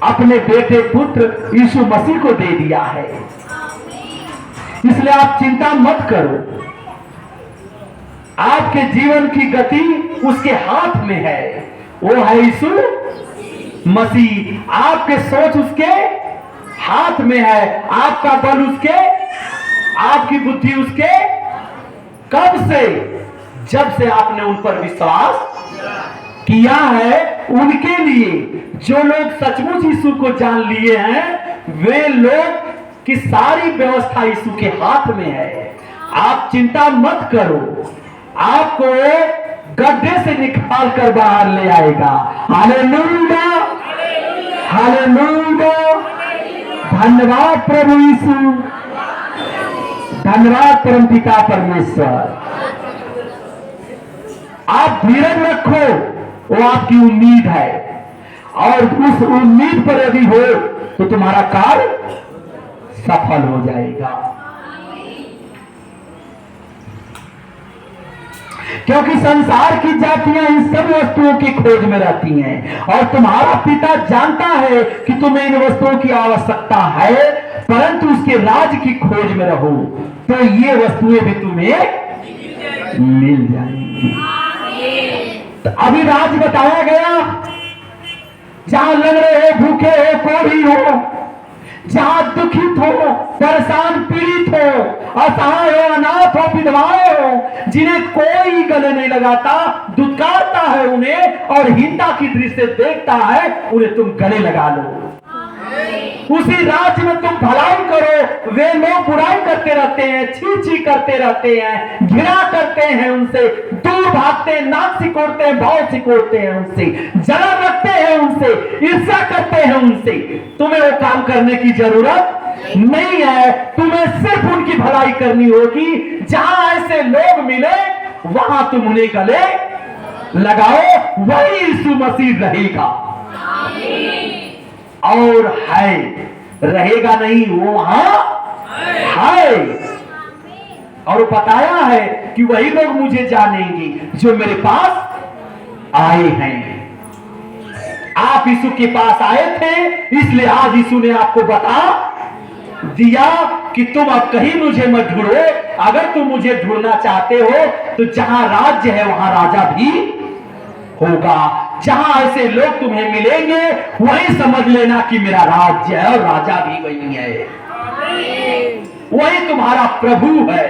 अपने बेटे पुत्र यीशु मसीह को दे दिया है। इसलिए आप चिंता मत करो, आपके जीवन की गति उसके हाथ में है, वो है यीशु मसीह। आपके सोच उसके हाथ में है, आपका बल उसके, आपकी बुद्धि उसके। कब से? जब से आपने उन पर विश्वास किया है। उनके लिए जो लोग सचमुच यीशु को जान लिए हैं, वे लोग की सारी व्यवस्था यीशु के हाथ में है। आप चिंता मत करो, आपको गड्ढे से निकाल कर बाहर ले आएगा। Hallelujah, hallelujah. धन्यवाद प्रभु यीशु, धन्यवाद परमपिता परमेश्वर। आप धीरज रखो, वो आपकी उम्मीद है, और उस उम्मीद पर यदि हो तो तुम्हारा कार्य सफल हो जाएगा। क्योंकि संसार की जातियां इन सब वस्तुओं की खोज में रहती हैं, और तुम्हारा पिता जानता है कि तुम्हें इन वस्तुओं की आवश्यकता है, परंतु उसके राज की खोज में रहो तो ये वस्तुएं भी तुम्हें मिल जाएंगी। तो अभी राज बताया गया, जहां लग रहे हो, भूखे हो, कोढ़ी हो, जहां दुखित हो, परेशान पीड़ित हो, असहाय हो, अनाथ हो, विधवाएं हो, जिन्हें कोई गले नहीं लगाता, दुत्कारता है उन्हें और हिंसा की दृष्टि से देखता है, उन्हें तुम गले लगा लो। उसी राज्य में तुम भलाई करो, वे लोग बुराई करते रहते हैं, छी छी करते रहते हैं, घृणा करते हैं उनसे, दूर भागते हैं, नाक सिकोड़ते हैं, भाव सिकोड़ते हैं उनसे, जलन रखते हैं उनसे, ईर्ष्या करते हैं उनसे। तुम्हें वो काम करने की जरूरत नहीं है, तुम्हें सिर्फ उनकी भलाई करनी होगी। जहां ऐसे लोग मिले वहां तुम उन्हें गले लगाओ, वही यीशु मसीह रहेगा और है, रहेगा नहीं, वो वहां है। और बताया है कि वही लोग मुझे जानेंगे जो मेरे पास आए हैं। आप यीशु के पास आए थे, इसलिए आज यीशु ने आपको बता दिया कि तुम अब कहीं मुझे मत ढूंढो। अगर तुम मुझे ढूंढना चाहते हो तो जहां राज्य है वहां राजा भी होगा। जहां ऐसे लोग तुम्हें मिलेंगे वही समझ लेना कि मेरा राज्य है और राजा भी वही है, वही तुम्हारा प्रभु है।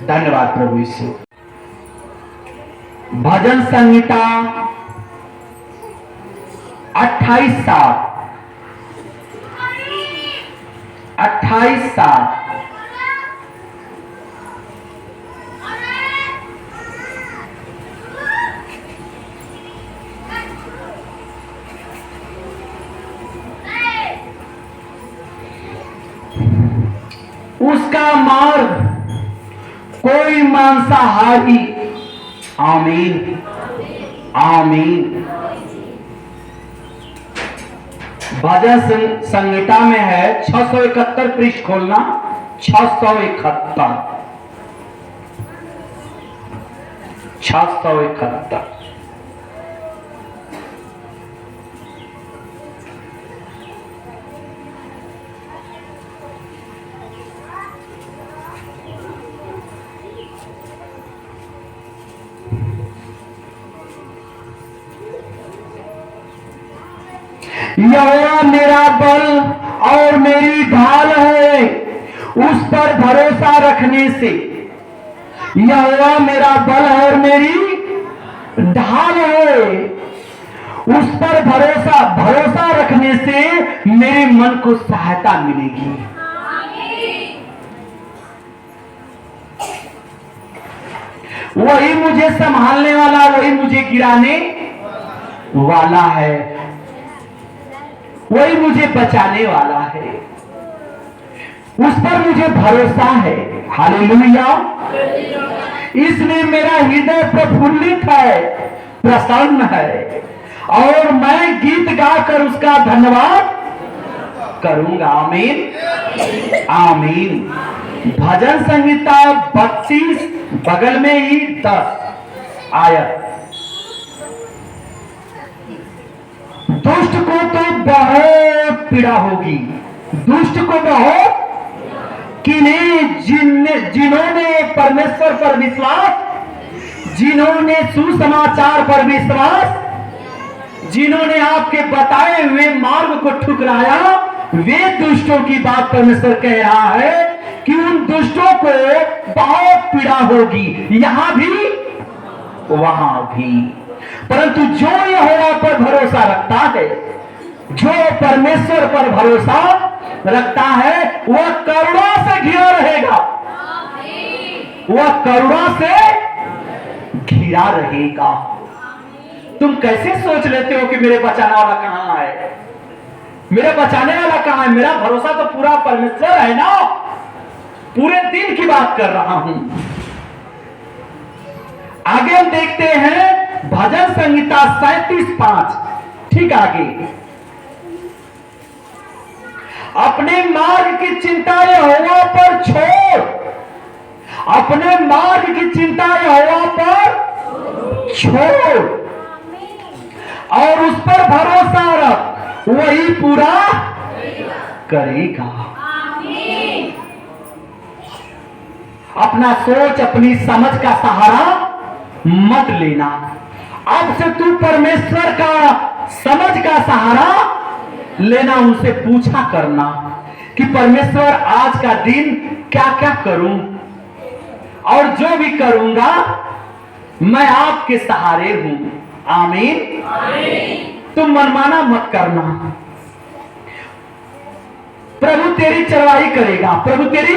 धन्यवाद प्रभु यीशु। भजन संहिता 28:7 28:7 उसका मार्ग कोई मांसाहारी, आमीन आमीन। भजन संहिता में है 671 पृष्ठ खोलना, 671 671। यहोवा मेरा बल और मेरी ढाल है, उस पर भरोसा रखने से। यहोवा मेरा बल और मेरी ढाल है, उस पर भरोसा रखने से मेरे मन को सहायता मिलेगी। वही मुझे संभालने वाला, वही मुझे गिराने वाला है, वही मुझे बचाने वाला है, उस पर मुझे भरोसा है। हालेलुया। इसलिए मेरा हृदय प्रफुल्लित है, प्रसन्न है, और मैं गीत गाकर उसका धन्यवाद करूंगा। आमीन आमीन। भजन संहिता 32 बगल में ही 10 आयत। दुष्ट को तो बहुत पीड़ा होगी, दुष्ट को बहुत, किन्हें जिन्होंने परमेश्वर पर विश्वास, जिन्होंने सुसमाचार पर विश्वास, जिन्होंने आपके बताए हुए मार्ग को ठुकराया, वे दुष्टों की बात परमेश्वर कह रहा है कि उन दुष्टों को बहुत पीड़ा होगी, यहां भी वहां भी। परंतु जो यहोवा पर भरोसा रखता है, जो परमेश्वर पर भरोसा रखता है, वह करुणा से घिरा रहेगा, वह करुणा से घिरा रहेगा। तुम कैसे सोच लेते हो कि मेरे बचाने वाला कहां है, मेरे बचाने वाला कहां है? मेरा भरोसा तो पूरा परमेश्वर है ना। पूरे दिन की बात कर रहा हूं। आगे हम देखते हैं भजन संहिता 37:5, ठीक आगे। अपने मार्ग की चिंता यहोवा पर छोड़, अपने मार्ग की चिंता यहोवा पर छोड़, और उस पर भरोसा रख, वही पूरा करेगा। अपना सोच, अपनी समझ का सहारा मत लेना। अब से तू परमेश्वर का समझ का सहारा लेना, उनसे पूछा करना कि परमेश्वर आज का दिन क्या क्या करूं, और जो भी करूंगा मैं आपके सहारे हूं। आमीन। तुम मनमाना मत करना। प्रभु तेरी चरवाही करेगा, प्रभु तेरी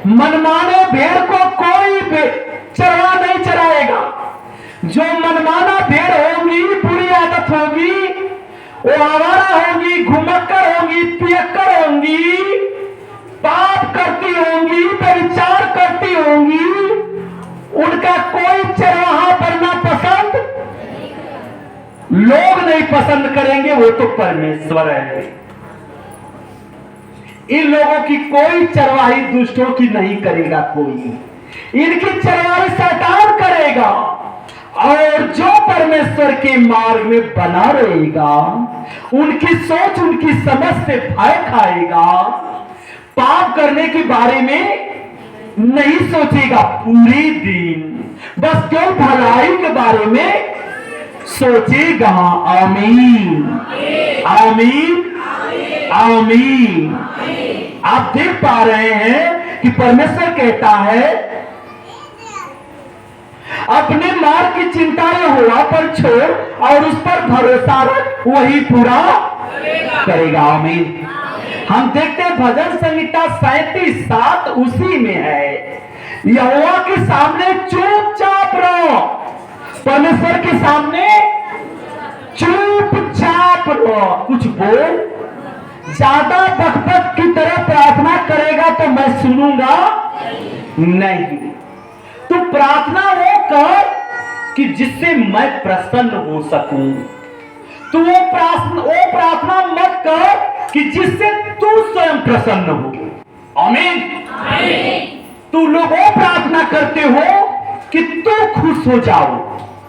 मनमाने भेड़ को कोई चरवा नहीं चराएगा। जो मनमाना भेड़ होगी, बुरी आदत होगी, वो आवारा होगी, घुमक्कर होगी, पियक्कर होंगी, पाप करती होंगी, व्यभिचार करती होंगी, उनका कोई चरवाहा बनना पसंद लोग नहीं पसंद करेंगे, वो तो परमेश्वर है। इन लोगों की कोई चरवाही दुष्टों की नहीं करेगा कोई, इनकी चरवाही शैतान करेगा। और जो परमेश्वर के मार्ग में बना रहेगा, उनकी सोच, उनकी समझ से भय खाएगा, पाप करने के बारे में नहीं सोचेगा पूरे दिन, बस केवल भलाई के बारे में सोचेगा। आमीन आमीन आमीन। आप देख पा रहे हैं कि परमेश्वर कहता है अपने मार्ग की चिंता यहोवा पर छोड़, और उस पर भरोसा रख, वही पूरा करेगा। आमीन। हम देखते हैं भजन संहिता 37:7 उसी में है, यहोवा के सामने चुपचाप रहो, परमेश्वर के सामने चुपचाप रहो। कुछ बोल, ज्यादा बकबक की तरह प्रार्थना करेगा तो नहीं, तू प्रार्थना वो कर कि जिससे मैं प्रसन्न हो सकूं। तू वो प्रार्थना मत कर कि जिससे तू स्वयं प्रसन्न हो। आमीन। तू लोग वो प्रार्थना करते हो कि तू खुश हो जाओ,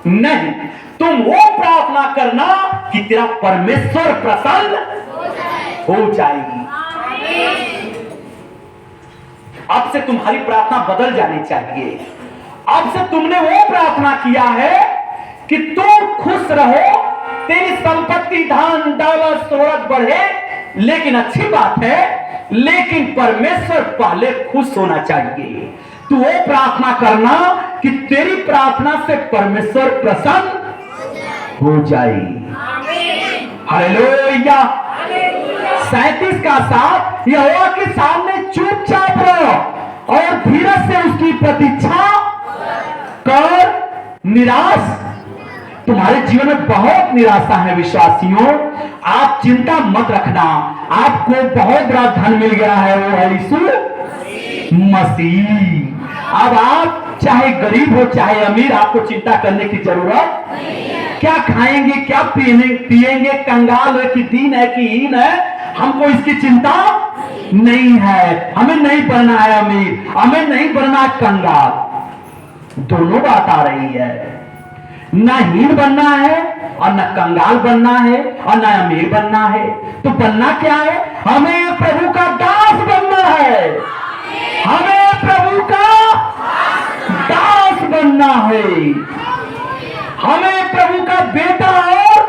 नहीं, तुम वो प्रार्थना करना कि तेरा परमेश्वर प्रसन्न हो जाएगी। अब से तुम्हारी प्रार्थना बदल जानी चाहिए। अब से तुमने वो प्रार्थना किया है कि तुम खुश रहो, तेरी संपत्ति, धन दौलत, शोहरत बढ़े, लेकिन अच्छी बात है, लेकिन परमेश्वर पहले खुश होना चाहिए। तू वो प्रार्थना करना कि तेरी प्रार्थना से परमेश्वर प्रसन्न हो जाए। हालेलुया। 37 का 7, यहोवा के सामने चुपचाप रहो और धीरज से उसकी प्रतीक्षा कर। निराश, तुम्हारे जीवन में बहुत निराशा है विश्वासियों, आप चिंता मत रखना। आपको बहुत बड़ा धन मिल गया है, वो है यीशु मसीह। अब आप चाहे गरीब हो चाहे अमीर, आपको चिंता करने की जरूरत क्या खाएंगे, क्या पिएंगे, कंगाल है कि दीन है कि हीन है, हमको इसकी चिंता नहीं है। हमें नहीं बनना है अमीर, हमें नहीं बनना कंगाल। दोनों बात आ रही है, न हीन बनना है और न कंगाल बनना है और न अमीर बनना है। तो बनना क्या है? हमें प्रभु का दास बनना है। हमें प्रभु का दास बनना है। हमें प्रभु का बेटा और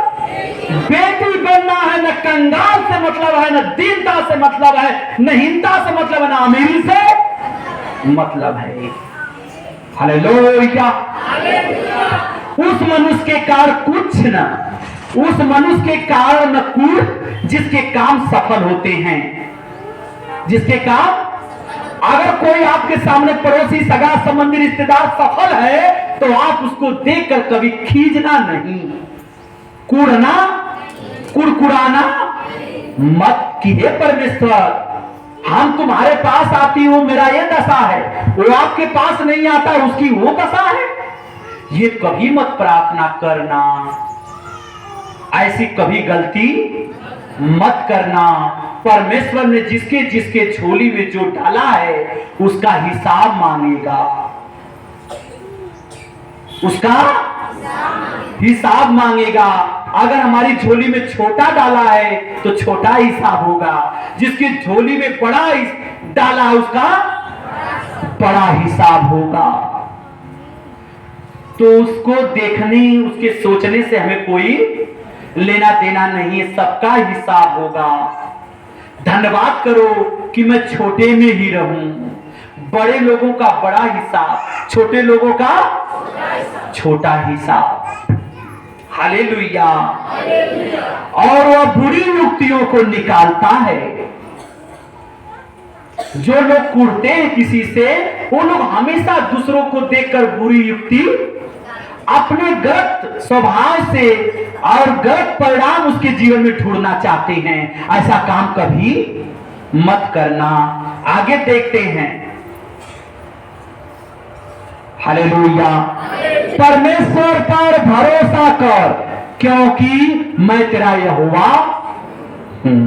बेटी बनना है। न कंगाल से मतलब है, न दीनता से मतलब है, न हीनता से मतलब है, न अमीरी से मतलब है। हालेलुया। उस मनुष्य के कारण कुछ न, उस मनुष्य के कारण न कुछ जिसके काम सफल होते हैं। जिसके काम, अगर कोई आपके सामने पड़ोसी, सगा संबंधी, रिश्तेदार सफल है तो आप उसको देखकर कभी खींचना नहीं, कुड़ना, कुड़कुड़ाना मत कि हे परमेश्वर, हम तुम्हारे पास आती हूं, मेरा ये दशा है, वो आपके पास नहीं आता, उसकी वो दशा है। ये कभी मत प्रार्थना करना, ऐसी कभी गलती मत करना। परमेश्वर ने जिसके जिसके झोली में जो डाला है उसका हिसाब मांगेगा, उसका हिसाब मांगेगा। अगर हमारी झोली में छोटा डाला है तो छोटा हिसाब होगा, जिसकी झोली में बड़ा डाला है उसका बड़ा हिसाब होगा। तो उसको देखने, उसके सोचने से हमें कोई लेना देना नहीं है, सबका हिसाब होगा। धन्यवाद करो कि मैं छोटे में ही रहूं। बड़े लोगों का बड़ा हिसाब, छोटे लोगों का छोटा हिसाब। हालेलुया। और वह बुरी युक्तियों को निकालता है। जो लोग कुड़ते हैं किसी से, वो लोग हमेशा दूसरों को देखकर बुरी युक्ति अपने गलत स्वभाव से और गलत परिणाम उसके जीवन में ढूंढना चाहते हैं। ऐसा काम कभी मत करना। आगे देखते हैं। हालेलुया। परमेश्वर पर भरोसा कर, क्योंकि मैं तेरा यहोवा हूं।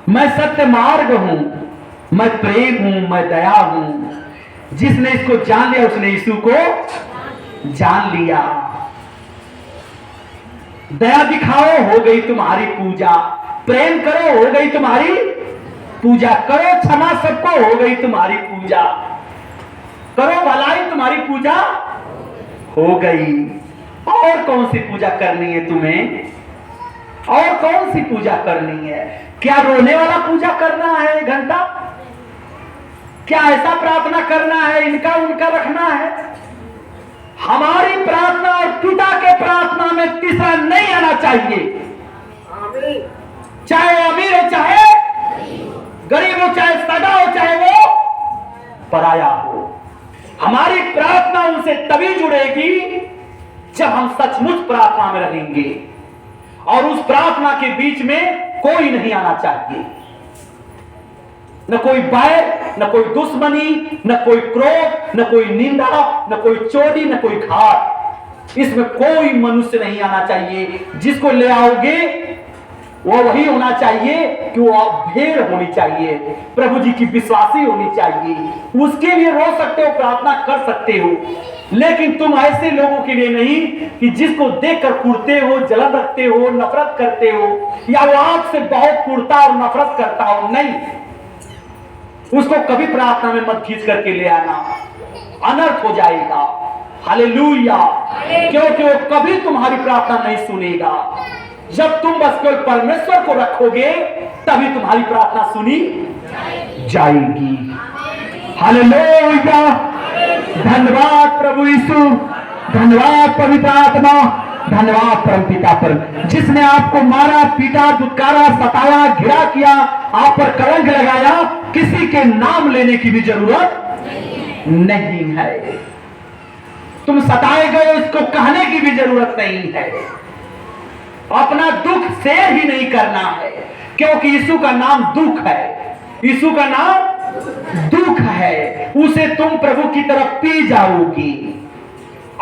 मैं सत्य मार्ग हूं, मैं प्रेम हूं, मैं दया हूं। जिसने इसको जान लिया उसने यीशु को जान लिया। दया दिखाओ, हो गई तुम्हारी पूजा। प्रेम करो, हो गई तुम्हारी पूजा। करो क्षमा सबको, हो गई तुम्हारी पूजा। करो भलाई, तुम्हारी पूजा हो गई। और कौन सी पूजा करनी है तुम्हें? और कौन सी पूजा करनी है? क्या रोने वाला पूजा करना है घंटा? क्या ऐसा प्रार्थना करना है, इनका उनका रखना है? हमारी प्रार्थना और पिता के प्रार्थना में तीसरा नहीं आना चाहिए। चाहे अमीर हो, चाहे गरीब हो, चाहे सगा हो, चाहे वो पराया हो। हमारी प्रार्थना उनसे तभी जुड़ेगी जब हम सचमुच प्रार्थना में रहेंगे। और उस प्रार्थना के बीच में कोई नहीं आना चाहिए, न कोई बैर, न कोई दुश्मनी, न कोई क्रोध, न कोई निंदा, न कोई चोरी, न कोई घात। इसमें कोई मनुष्य नहीं आना चाहिए। जिसको ले आओगे वो वही होना चाहिए कि वो भेड़ होनी चाहिए, प्रभु जी की विश्वासी होनी चाहिए। उसके लिए रो सकते हो, प्रार्थना कर सकते हो, लेकिन तुम ऐसे लोगों के लिए नहीं कि जिसको देखकर कुड़ते हो, जलन रखते हो, नफरत करते हो, या वो आपसे बहुत कुड़ता और नफरत करता हो। नहीं, उसको कभी प्रार्थना में मत खींच करके ले आना, अनर्थ हो जाएगा। हालेलुया। क्योंकि वो कभी तुम्हारी प्रार्थना नहीं सुनेगा। जब तुम बस केवल परमेश्वर को रखोगे तभी तुम्हारी प्रार्थना सुनी जाएगी। हालेलुया। धन्यवाद प्रभु यीशु, धन्यवाद पवित्र आत्मा, धन्यवाद परमपिता पर, जिसने आपको मारा, पीटा, दुत्कारा, सताया, घिरा किया, आप पर कलंक लगाया। किसी के नाम लेने की भी जरूरत नहीं है। तुम सताए गए, इसको कहने की भी जरूरत नहीं है। अपना दुख शेयर ही नहीं करना है, क्योंकि यीशु का नाम दुख है। यीशु का नाम दुख है। उसे तुम प्रभु की तरफ पी जाओगी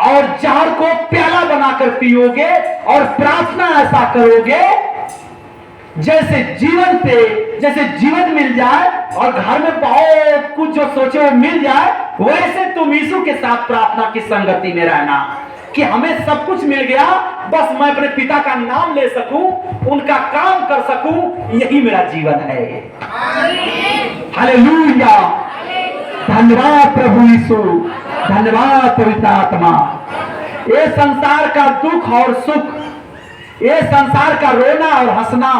और जहर को प्याला बनाकर पियोगे और प्रार्थना ऐसा करोगे जैसे जीवन मिल जाए और घर में बहुत कुछ जो सोचे वो मिल जाए। वैसे तुम यीशु के साथ प्रार्थना की संगति में रहना कि हमें सब कुछ मिल गया, बस मैं अपने पिता का नाम ले सकूं, उनका काम कर सकूं, यही मेरा जीवन है। हालेलुया। धन्यवाद प्रभु यीशु, धन्यवाद पवित्र आत्मा। ये संसार का दुख और सुख, ये संसार का रोना और हंसना,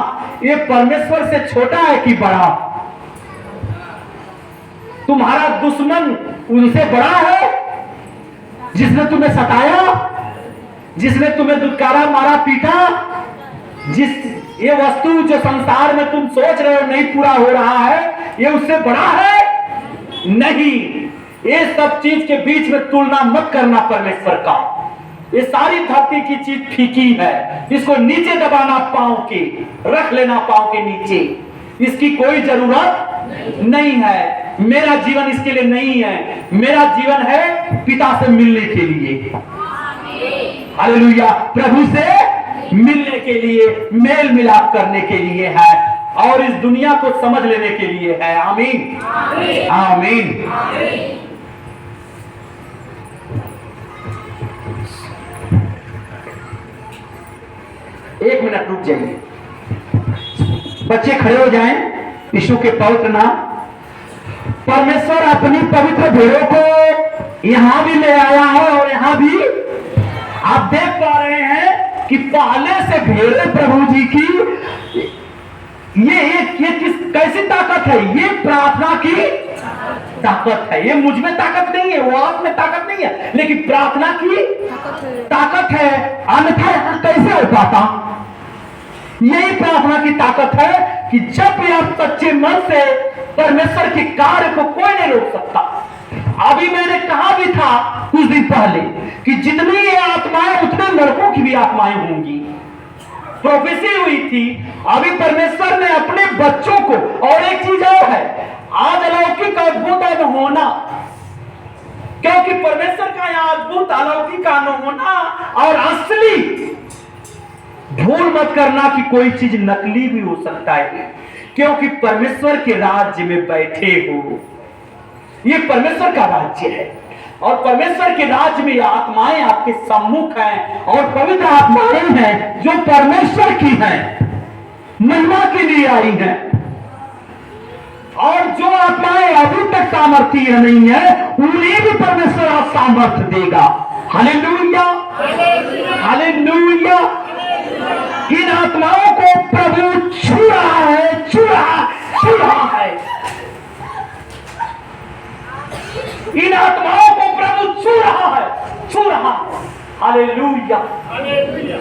ये परमेश्वर से छोटा है कि बड़ा? तुम्हारा दुश्मन उनसे बड़ा है जिसने तुम्हें सताया, जिसने तुम्हें दुत्कारा, मारा, पीटा। ये वस्तु जो संसार में तुम सोच रहे हो नहीं पूरा हो रहा है, ये उससे बड़ा है? नहीं। ये सब चीज के बीच में तुलना मत करना परमेश्वर का। ये सारी धरती की चीज फीकी है, इसको नीचे दबाना, पांव के रख लेना, पांव के नीचे, इसकी कोई जरूरत नहीं है। मेरा जीवन इसके लिए नहीं है, मेरा जीवन है पिता से मिलने के लिए। हालेलुया। प्रभु से मिलने के लिए, मेल मिलाप करने के लिए है और इस दुनिया को समझ लेने के लिए है। आमीन, आमीन। एक मिनट रुक जाइए, बच्चे खड़े हो जाएं। यीशु के पवित्र नाम। परमेश्वर अपनी पवित्र भेड़ों को यहां भी ले आया है और यहां भी आप देख पा रहे हैं कि पहले से भेड़े प्रभु जी की ये कैसी ताकत है? ये प्रार्थना की ताकत है। ये मुझ में ताकत नहीं है, वो आप में ताकत नहीं है, लेकिन प्रार्थना की ताकत है। अन्यथा यहां कैसे हो पाता? यही प्रार्थना की ताकत है कि जब भी आप सच्चे मन से परमेश्वर के कार्य को कोई नहीं रोक सकता। अभी मैंने कहा भी था कुछ दिन पहले कि जितनी ये आत्माएं उतने लड़कों की भी आत्माएं होंगी। प्रोफेसी हुई थी। अभी परमेश्वर ने अपने बच्चों को, और एक चीज और है, आज अलौकिक अद्भुत होना, क्योंकि परमेश्वर का यहां अद्भुत अलौकिक होना और असली, भूल मत करना कि कोई चीज नकली भी हो सकता है, क्योंकि परमेश्वर के राज्य में बैठे हो। ये परमेश्वर का राज्य है और परमेश्वर के राज्य में आत्माएं आपके सम्मुख हैं और पवित्र आत्माएं हैं जो परमेश्वर की हैं, महिमा के लिए आई हैं। और जो आत्माएं अभी तक सामर्थ्य नहीं है, उन्हें भी परमेश्वर आप सामर्थ्य देगा। Hallelujah, hallelujah. इन आत्माओं को प्रभु छू रहा है, छू रहा है। इन आत्माओं को प्रभु छू रहा है, छू रहा है। Hallelujah,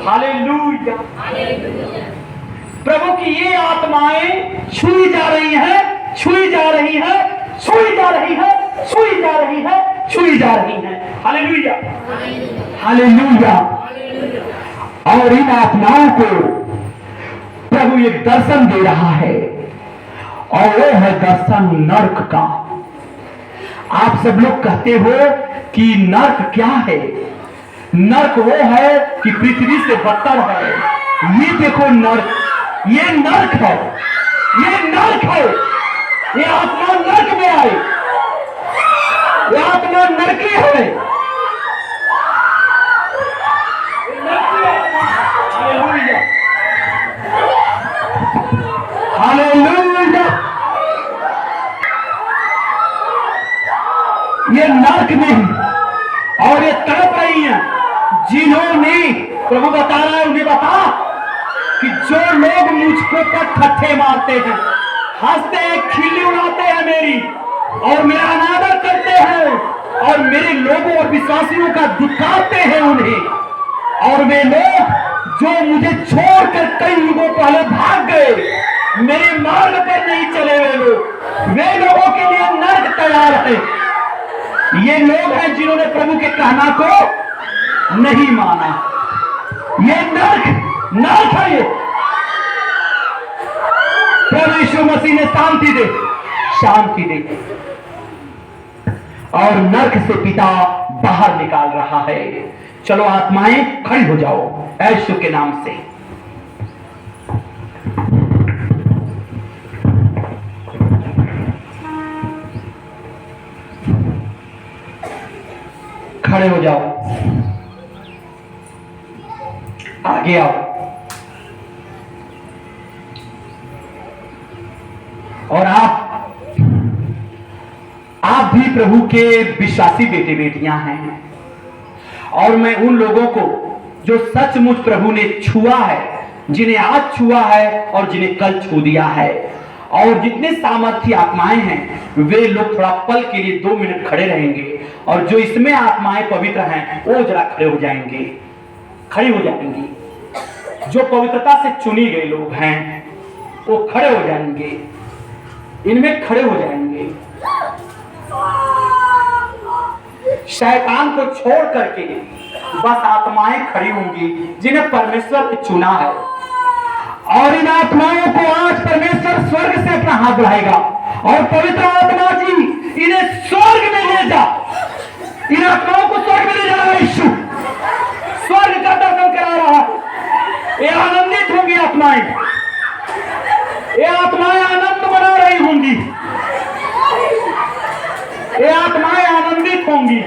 hallelujah. प्रभु की ये आत्माएं छुई जा रही हैं, छुई जा रही हैं, छुई जा रही हैं, छुई जा रही हैं, छुई जा रही हैं। Hallelujah, hallelujah. और इन आत्माओं को प्रभु एक दर्शन दे रहा है और वो है दर्शन नरक का। आप सब लोग कहते हो कि नर्क क्या है? नर्क वो है कि पृथ्वी से बदतर है। ये देखो नर्क, ये नर्क है, ये नर्क है। ये आत्मा नर्क में आए, ये आत्मा नरकी है। हालेलुया। ये नर्क में और ये तड़प रही हैं जिन्होंने, प्रभु बता रहा है उन्हें बता कि जो लोग मुझको पर ठट्ठे मारते हैं, हंसते हैं, खिल्ली उड़ाते हैं मेरी, और मेरा अनादर करते हैं, और मेरे लोगों और विश्वासियों का दुखाते हैं उन्हें, और वे लोग जो मुझे छोड़कर कई युगों पहले भाग गए, मेरे मार्ग पर नहीं चले, वे लोगों के लिए नर्क तैयार है। ये लोग हैं जिन्होंने प्रभु के कहना को नहीं माना। ये नर्क है। ये प्रभु यीशु मसीह ने शांति दे और नर्क से पिता बाहर निकाल रहा है। चलो आत्माएं खड़ी हो जाओ यीशु के नाम से। खड़े हो जाओ, आगे आओ और आप भी प्रभु के विश्वासी बेटे बेटियां हैं। और मैं उन लोगों को जो सचमुच प्रभु ने छुआ है, जिन्हें आज छुआ है और जिन्हें कल छू दिया है, और जितने सामर्थ्य आत्माएं हैं वे लोग थोड़ा पल के लिए 2 मिनट खड़े रहेंगे, और जो इसमें आत्माएं पवित्र हैं वो जरा खड़े हो जाएंगे, खड़ी हो जाएंगी। जो पवित्रता से चुनी गए लोग हैं वो खड़े हो जाएंगे, इनमें खड़े हो जाएंगे। शैतान को छोड़ करके बस आत्माएं खड़ी होंगी जिन्हें परमेश्वर ने चुना है, और इन आत्माओं को आज परमेश्वर स्वर्ग से अपना हाथ बढ़ाएगा और पवित्र आत्मा जी इन्हें स्वर्ग में ले जा। इन आत्माओं को स्वर्ग में ले जा रहा है यीशु, स्वर्ग का दर्शन करा रहा है। ये आनंदित होंगी आत्माएं, ये आत्माएं आनंद मना रही होंगी, ये आत्माएं आनंदित होंगी,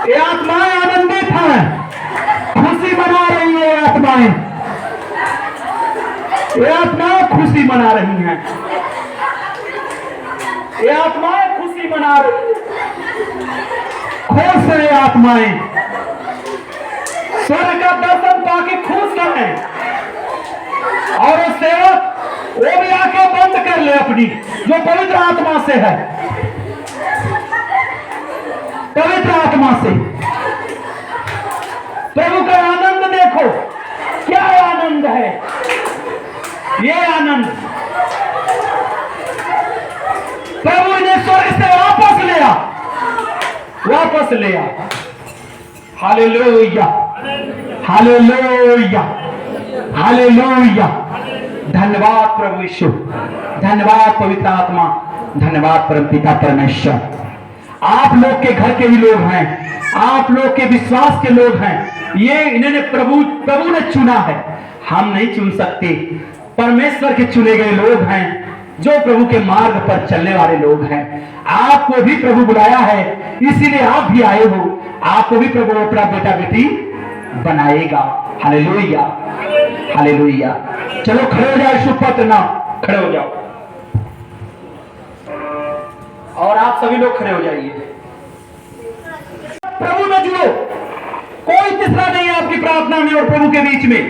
ये आत्माएं आनंदित हैं, खुशी मना रही है। ये आत्माएं खुशी मना रही हैं, ये आत्माएं खुशी मना रही हैं। खुश है आत्माएं, स्वर्ग का दर्शन पाके खुश हैं। और वो सेवक वो भी आंखें बंद कर ले अपनी, जो पवित्र आत्मा से है, पवित्र आत्मा से। प्रभु का आनंद देखो, क्या आनंद है ये आनंद। प्रभु इन्हें स्वर्ग से वापस ले आ। Hallelujah, hallelujah, hallelujah. धन्यवाद प्रभु यीशु, धन्यवाद पवित्र आत्मा, धन्यवाद परमपिता परमेश्वर। आप लोग के घर के भी लोग हैं, आप लोग के विश्वास के लोग हैं। ये इन्होंने प्रभु ने चुना है, हम नहीं चुन सकते। परमेश्वर के चुने गए लोग हैं, जो प्रभु के मार्ग पर चलने वाले लोग हैं। आपको भी प्रभु बुलाया है, इसीलिए आप भी आए हो। आपको भी प्रभु अपना बेटा बेटी बनाएगा। Hallelujah, hallelujah. चलो खड़े हो जाओ, सुपत्र ना खड़े हो जाओ, और आप सभी लोग खड़े हो जाइए। प्रभु में जुड़ो, कोई तीसरा नहीं है आपकी प्रार्थना में और प्रभु के बीच में।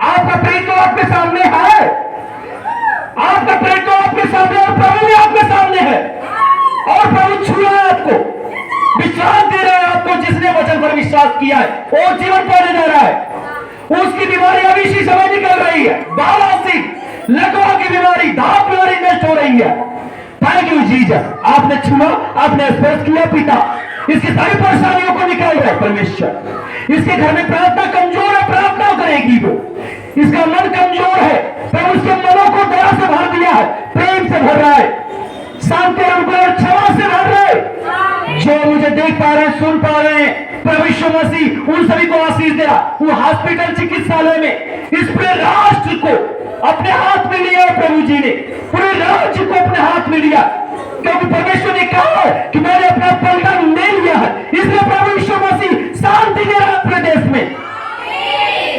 आपका प्रेम तो आपके सामने है, आपका प्रेम तो आपके सामने, और प्रभु भी आपके सामने है। और प्रभु छू रहा है आपको, विश्वास दे रहा है आपको। जिसने वचन पर विश्वास किया है वो जीवन पाने जा रहा है। उसकी बीमारी अभी इसी समय निकल रही है। बालासिक लकवा की बीमारी, दांत बीमारी नष्ट हो रही है। थैंक यू जीसस, आपने छुआ, आपने स्पर्श किया पिता, इसकी सारी परेशानियों को निकाल रहा है परमेश्वर। इसके घर में प्रार्थना कमजोर है, प्रार्थना करेगी वो। इसका मन कमजोर है, प्रभु उसके मनों को दया से भर दिया है, प्रेम से भर रहा है, शांति और क्षमा से भर जो मुझे देख पा रहे हैं, सुन पा रहे हैं, प्रभु यीशु मसीह उन सभी को आशीष दे रहा। वो हॉस्पिटल चिकित्सालय में इस पूरे राष्ट्र को अपने हाथ में लिया प्रभु जी ने, पूरे राज्य को अपने हाथ में लिया, क्योंकि परमेश्वर ने कहा है कि मैंने अपना बलिदान ले लिया है। इसलिए प्रभु यीशु मसीह शांति दे रहा है पूरे देश में,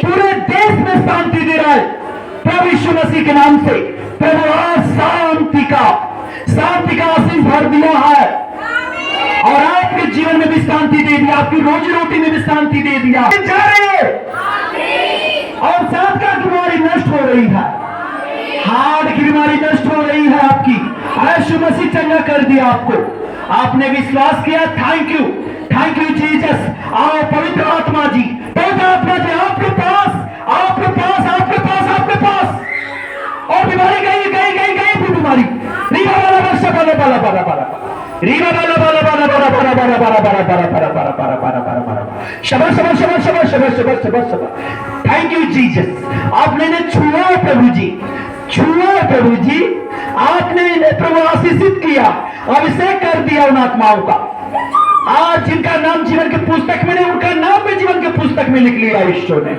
पूरे देश में शांति दे रहा है प्रभु यीशु मसीह के नाम से। प्रभु आज शांति का आशीष भर दिया है और आपके जीवन में भी शांति दे दिया, आपकी रोजी रोटी में भी शांति दे दिया। और सांस का बीमारी नष्ट हो रही है, हार्ट की बीमारी नष्ट हो रही है आपकी। यीशु मसीह चंगा कर दिया आपको, आपने विश्वास किया। Thank you Jesus. आओ पवित्र आत्मा जी, आपके पास और बीमारी गई फिर बीमारी रीवा वाला वर्षा वाला बाला बाला बाला रीवा वाला बाला बाला बाला बाला बाला बाला बाला बाला बाला बाला बाला बाला बाला बाला शबा शबा शबा शबा शबा शबा शबा शबा। Thank you Jesus. आपने ने छुआ प्रभु जी, प्रभु जी, आपने प्रभु आशीषित किया, अभिषेक कर दिया उन आत्माओं का। आज जिनका नाम जीवन के पुस्तक में नहीं, उनका नाम भी जीवन के पुस्तक में लिख लिया ईश्वर ने।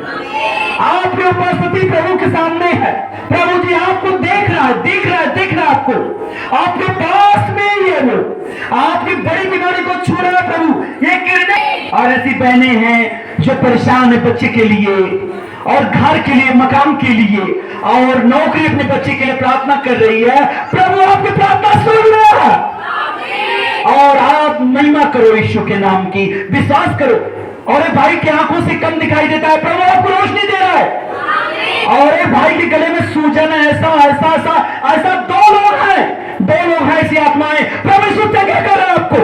आपकी उपस्थिति प्रभु के सामने है। प्रभु जी आपको देख रहा है आपको, आपके पास में ही है वो, आपकी बड़ी बीमारी को छू रहा है प्रभु। ये किरणें और ऐसी बहनें हैं जो परेशान है बच्चे के लिए और घर के लिए, मकान के लिए और नौकरी अपने बच्चे के लिए प्रार्थना कर रही है। प्रभु आपकी प्रार्थना सुन रहा है और आप महिमा करो यीशु के नाम की, विश्वास करो। और एक भाई की आंखों से कम दिखाई देता है, प्रभु आपको रोशनी दे रहा है। और एक भाई के गले में सूजन है, ऐसा दो लोग हैं ऐसी आत्माएं, प्रभु यीशु क्या कर रहा है आपको,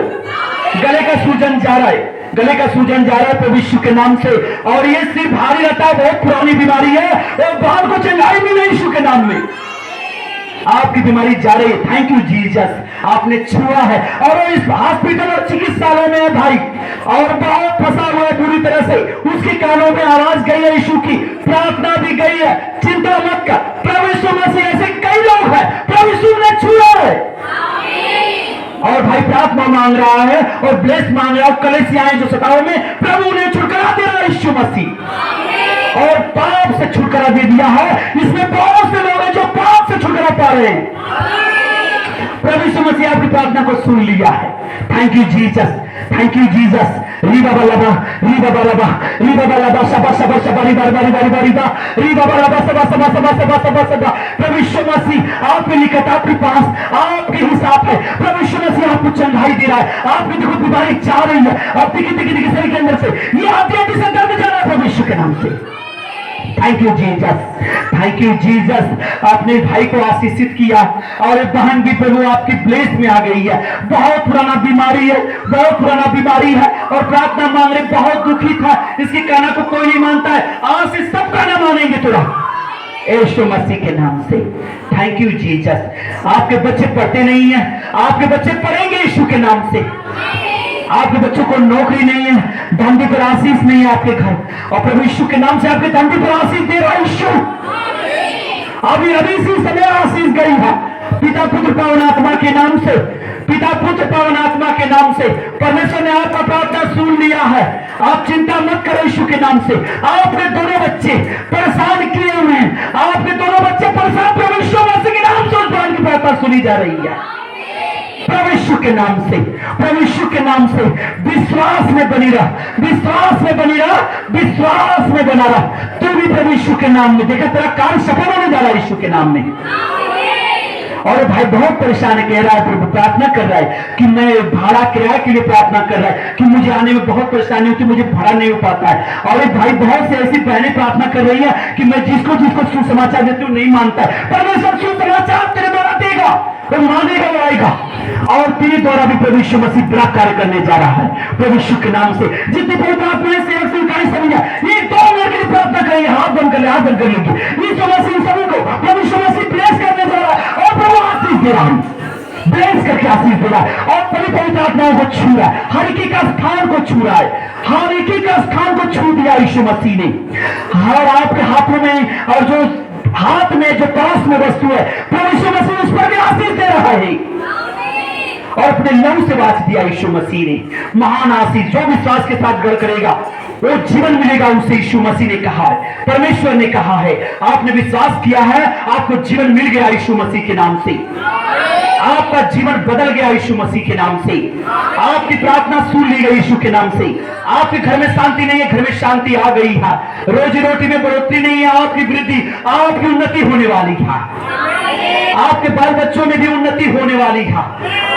गले का सूजन जा रहा है प्रभु यीशु के नाम से। और ये सिर्फ भारी रहता है, बहुत पुरानी बीमारी है और बाल को चंगाई मिले यीशु के नाम में, आपकी बीमारी जा रही है। थैंक यू जीसस, आपने छुआ है। और वो इस हॉस्पिटल और चिकित्सालय में है भाई, और बहुत फंसा हुआ है बुरी तरह से, उसके कानों में आवाज गई है यीशु की, प्रार्थना भी गई है। चिंता मत कर, प्रभु यीशु मसीह ऐसे कई लोग हैं, प्रभु यीशु ने छुआ है। और भाई प्रार्थना मांग रहा है और ब्लेस मांग रहा है, कलेसियाएं जो सताओ में, प्रभु ने छुटकारा दे रहा है यीशु मसीह, और पाप से छुटकारा दे दिया है। इसमें बहुत से लोग हैं जो पाप से छुटकारा पा रहे हैं। प्रभु यीशु मसीह आपकी प्रार्थना को सुन लिया है। Thank you Jesus. रीबा बालाबा शबा शबा शबा रीबा बालाबा सबा। प्रभु यीशु मसीह आपके निकट, आपके पास, आपके हिसाब है। प्रभु यीशु मसीह आपको चंगाई दे रहा है। आपकी देखो बीमारी जा रही है, आप दिखी शरीर के अंदर से ये आदि से दर्द जा रहा है प्रभु यीशु के नाम से। Thank you Jesus. आपने भाई को आशीषित किया और बहन भी प्रभु आपकी प्लेस में आ गई है। बहुत पुराना बीमारी है और प्रार्थना मांग रहे, बहुत दुखी था, इसके कहना को कोई नहीं मानता है। आज से सब कहना मानेंगे तुरा यीशु मसीह के नाम से। Thank you Jesus. आपके बच्चे पढ़ते नहीं है, आपके बच्चे पढ़ेंगे यीशु के नाम से। आपके बच्चों को नौकरी नहीं है, धंधे पर आशीष नहीं है आपके घर, और प्रभु यीशु के नाम से आपके धंधे पर आशीष दे रहा है यीशु। अभी इसी समय आशीष गई है पिता पुत्र पवित्र आत्मा के नाम से। पिता पुत्र पवित्र आत्मा के नाम से परमेश्वर ने आपका प्रार्थना सुन लिया है। आप चिंता मत करो यीशु के नाम से। आपके दोनों बच्चे परेशान किए हुए हैं, आपके दोनों बच्चे परेशान, प्रभु यीशु मसीह के नाम से उस की प्रार्थना सुनी जा रही है। प्रभु यीशु के नाम से विश्वास में बनी रहा, विश्वास में बना रहा। तू भी प्रभु यीशु के नाम में, देखा तेरा कार्य सफल होने जा रहा है यीशु के नाम में। और भाई बहुत परेशान कह रहा है, प्रभु प्रार्थना कर रहा है कि मैं भाड़ा किराए के लिए प्रार्थना कर रहा है कि मुझे आने में बहुत परेशानी होती, मुझे भाड़ा नहीं हो पाता है। और एक भाई बहुत से ऐसी बहनें प्रार्थना कर रही है कि मैं जिसको सुसमाचार देती हूँ नहीं मानता है। परमेश्वर सुसमाचार तेरे द्वारा देगा, वो मानेगा, वो आएगा, और तेरे द्वारा भी प्रभु यीशु मसीह बड़ा कार्य करने जा रहा है प्रभु यीशु के नाम से। जितने पवित्र आत्मा सेवक स्वीकारी समझा, ये 2 मिनट के लिए प्रार्थना करेंगे, हाथ बंद कर लेंगे। यीशु मसीह सभी को प्रभु यीशु मसीह ब्लेस करने जा रहा है और प्रभु आशीष दे रहा है, ब्लेस करके आशीष दे रहा है और पवित्र आत्माओं को छू रहा है, हर एक का स्थान को छू रहा है, हर एक का स्थान को छू दिया यीशु मसीह ने। और आपके हाथों में और जो हाथ में जो पास में वस्तु है, प्रभु यीशु मसीह उस पर भी आशीष दे रहा है। और अपने लहू से बांच दिया यीशु मसीह ने। महान आशीष जो विश्वास के साथ ग्रहण करेगा वो जीवन मिलेगा, उसे यीशु मसीह ने कहा है, परमेश्वर ने कहा है। आपने विश्वास किया है, आपको जीवन मिल गया यीशु मसीह के नाम से। आपका जीवन बदल गया यीशु मसीह के नाम से। आपकी प्रार्थना सुन ली गई यीशु के नाम से। आपके घर में शांति नहीं है, घर में शांति आ गई है। रोजी रोटी में बढ़ोतरी नहीं है, आपकी वृद्धि, आपकी उन्नति होने वाली है। आपके बाल बच्चों में भी उन्नति होने वाली है।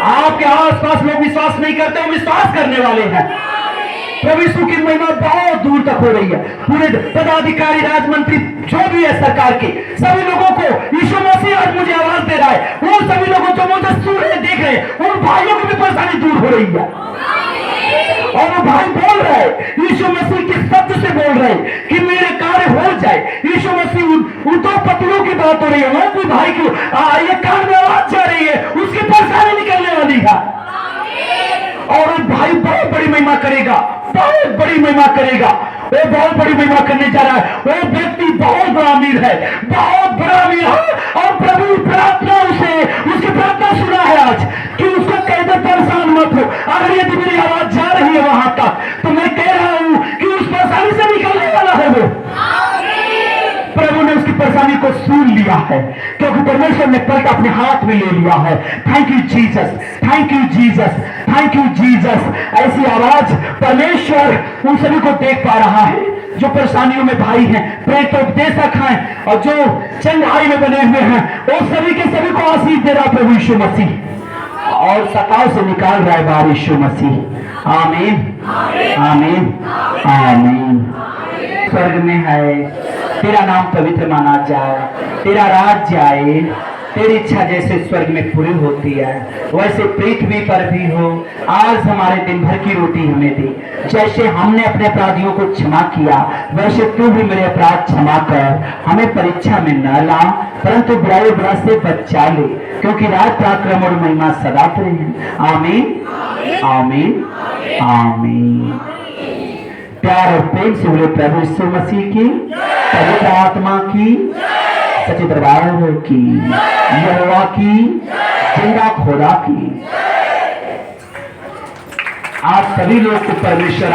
आपके आसपास लोग विश्वास नहीं करते, वो विश्वास करने वाले हैं। प्रभु यीशु की महिमा बहुत दूर तक हो रही है। पूरे पदाधिकारी, राजमंत्री, जो भी है सरकार के सभी लोगों को यीशु मसीह आज मुझे आवाज दे रहा है। वो सभी लोगों जो मुझे सुन रहे, देख रहे हैं, उन भाइयों की भी परेशानी दूर हो रही है। और वो भाई बोल रहे हैं, यीशु मसीह के शब्द से बोल रहे हैं कि मेरे कार्य हो जाए। यीशु मसीह उन दो पत्रों की बात हो रही है। वो भी भाई की ये कान में आवाज जा रही है, उसकी परेशानी निकलने वाली है। और वो भाई बहुत बड़ी महिमा करेगा, बहुत बड़ी महिमा करेगा। वो बहुत बड़ी महिमा करने जा रहा है। वो व्यक्ति बहुत बड़ा अमीर है, बहुत बड़ा अमीर है। और प्रभु प्रार्थना उसकी प्रार्थना सुना है आज कि उसको कह दे परेशान मत हो। अगर यदि मेरी आवाज जा रही है वहां तक, तो मैं कह रहा हूं कि उस परेशानी से निकलने वाला है वो। प्रभु ने उसकी परेशानी को सुन लिया है, क्योंकि परमेश्वर ने पलट अपने हाथ में ले लिया है। Thank you Jesus, thank you Jesus, thank you Jesus. ऐसी आवाज परमेश्वर उन सभी को देख पा रहा है जो परेशानियों में भाई हैं, प्रेतोपदेशक हैं, और जो चंगाई में बने हुए हैं, वो सभी के सभी को आशीष दे रहा प्रभु यीशु मसीह, और सताव से निकाल रहा है बाहर यीशु मसीह। आमीन, आमीन, आमीन। स्वर्ग में है, तेरा नाम पवित्र माना जाए, तेरा राज्य आए, तेरी इच्छा जैसे स्वर्ग में पूरी होती है वैसे पृथ्वी पर भी हो। आज हमारे दिन भर की रोटी हमें दे। जैसे हमने अपने अपराधियों को क्षमा किया, वैसे तू भी मेरे अपराध क्षमा कर। हमें परीक्षा में न ला, परंतु बुराई बुरा से बचा ले, क्योंकि राज पराक्रम और महिमा सदा तेरे हैं। आमीन, आमीन, आमीन। प्यार और प्रेम से बोले प्रभु यीशु मसीह की, पवित्र आत्मा की, सच्चे दरबार की, यहोवा की, जिंदा खुदा की। आप सभी लोग को परमेश्वर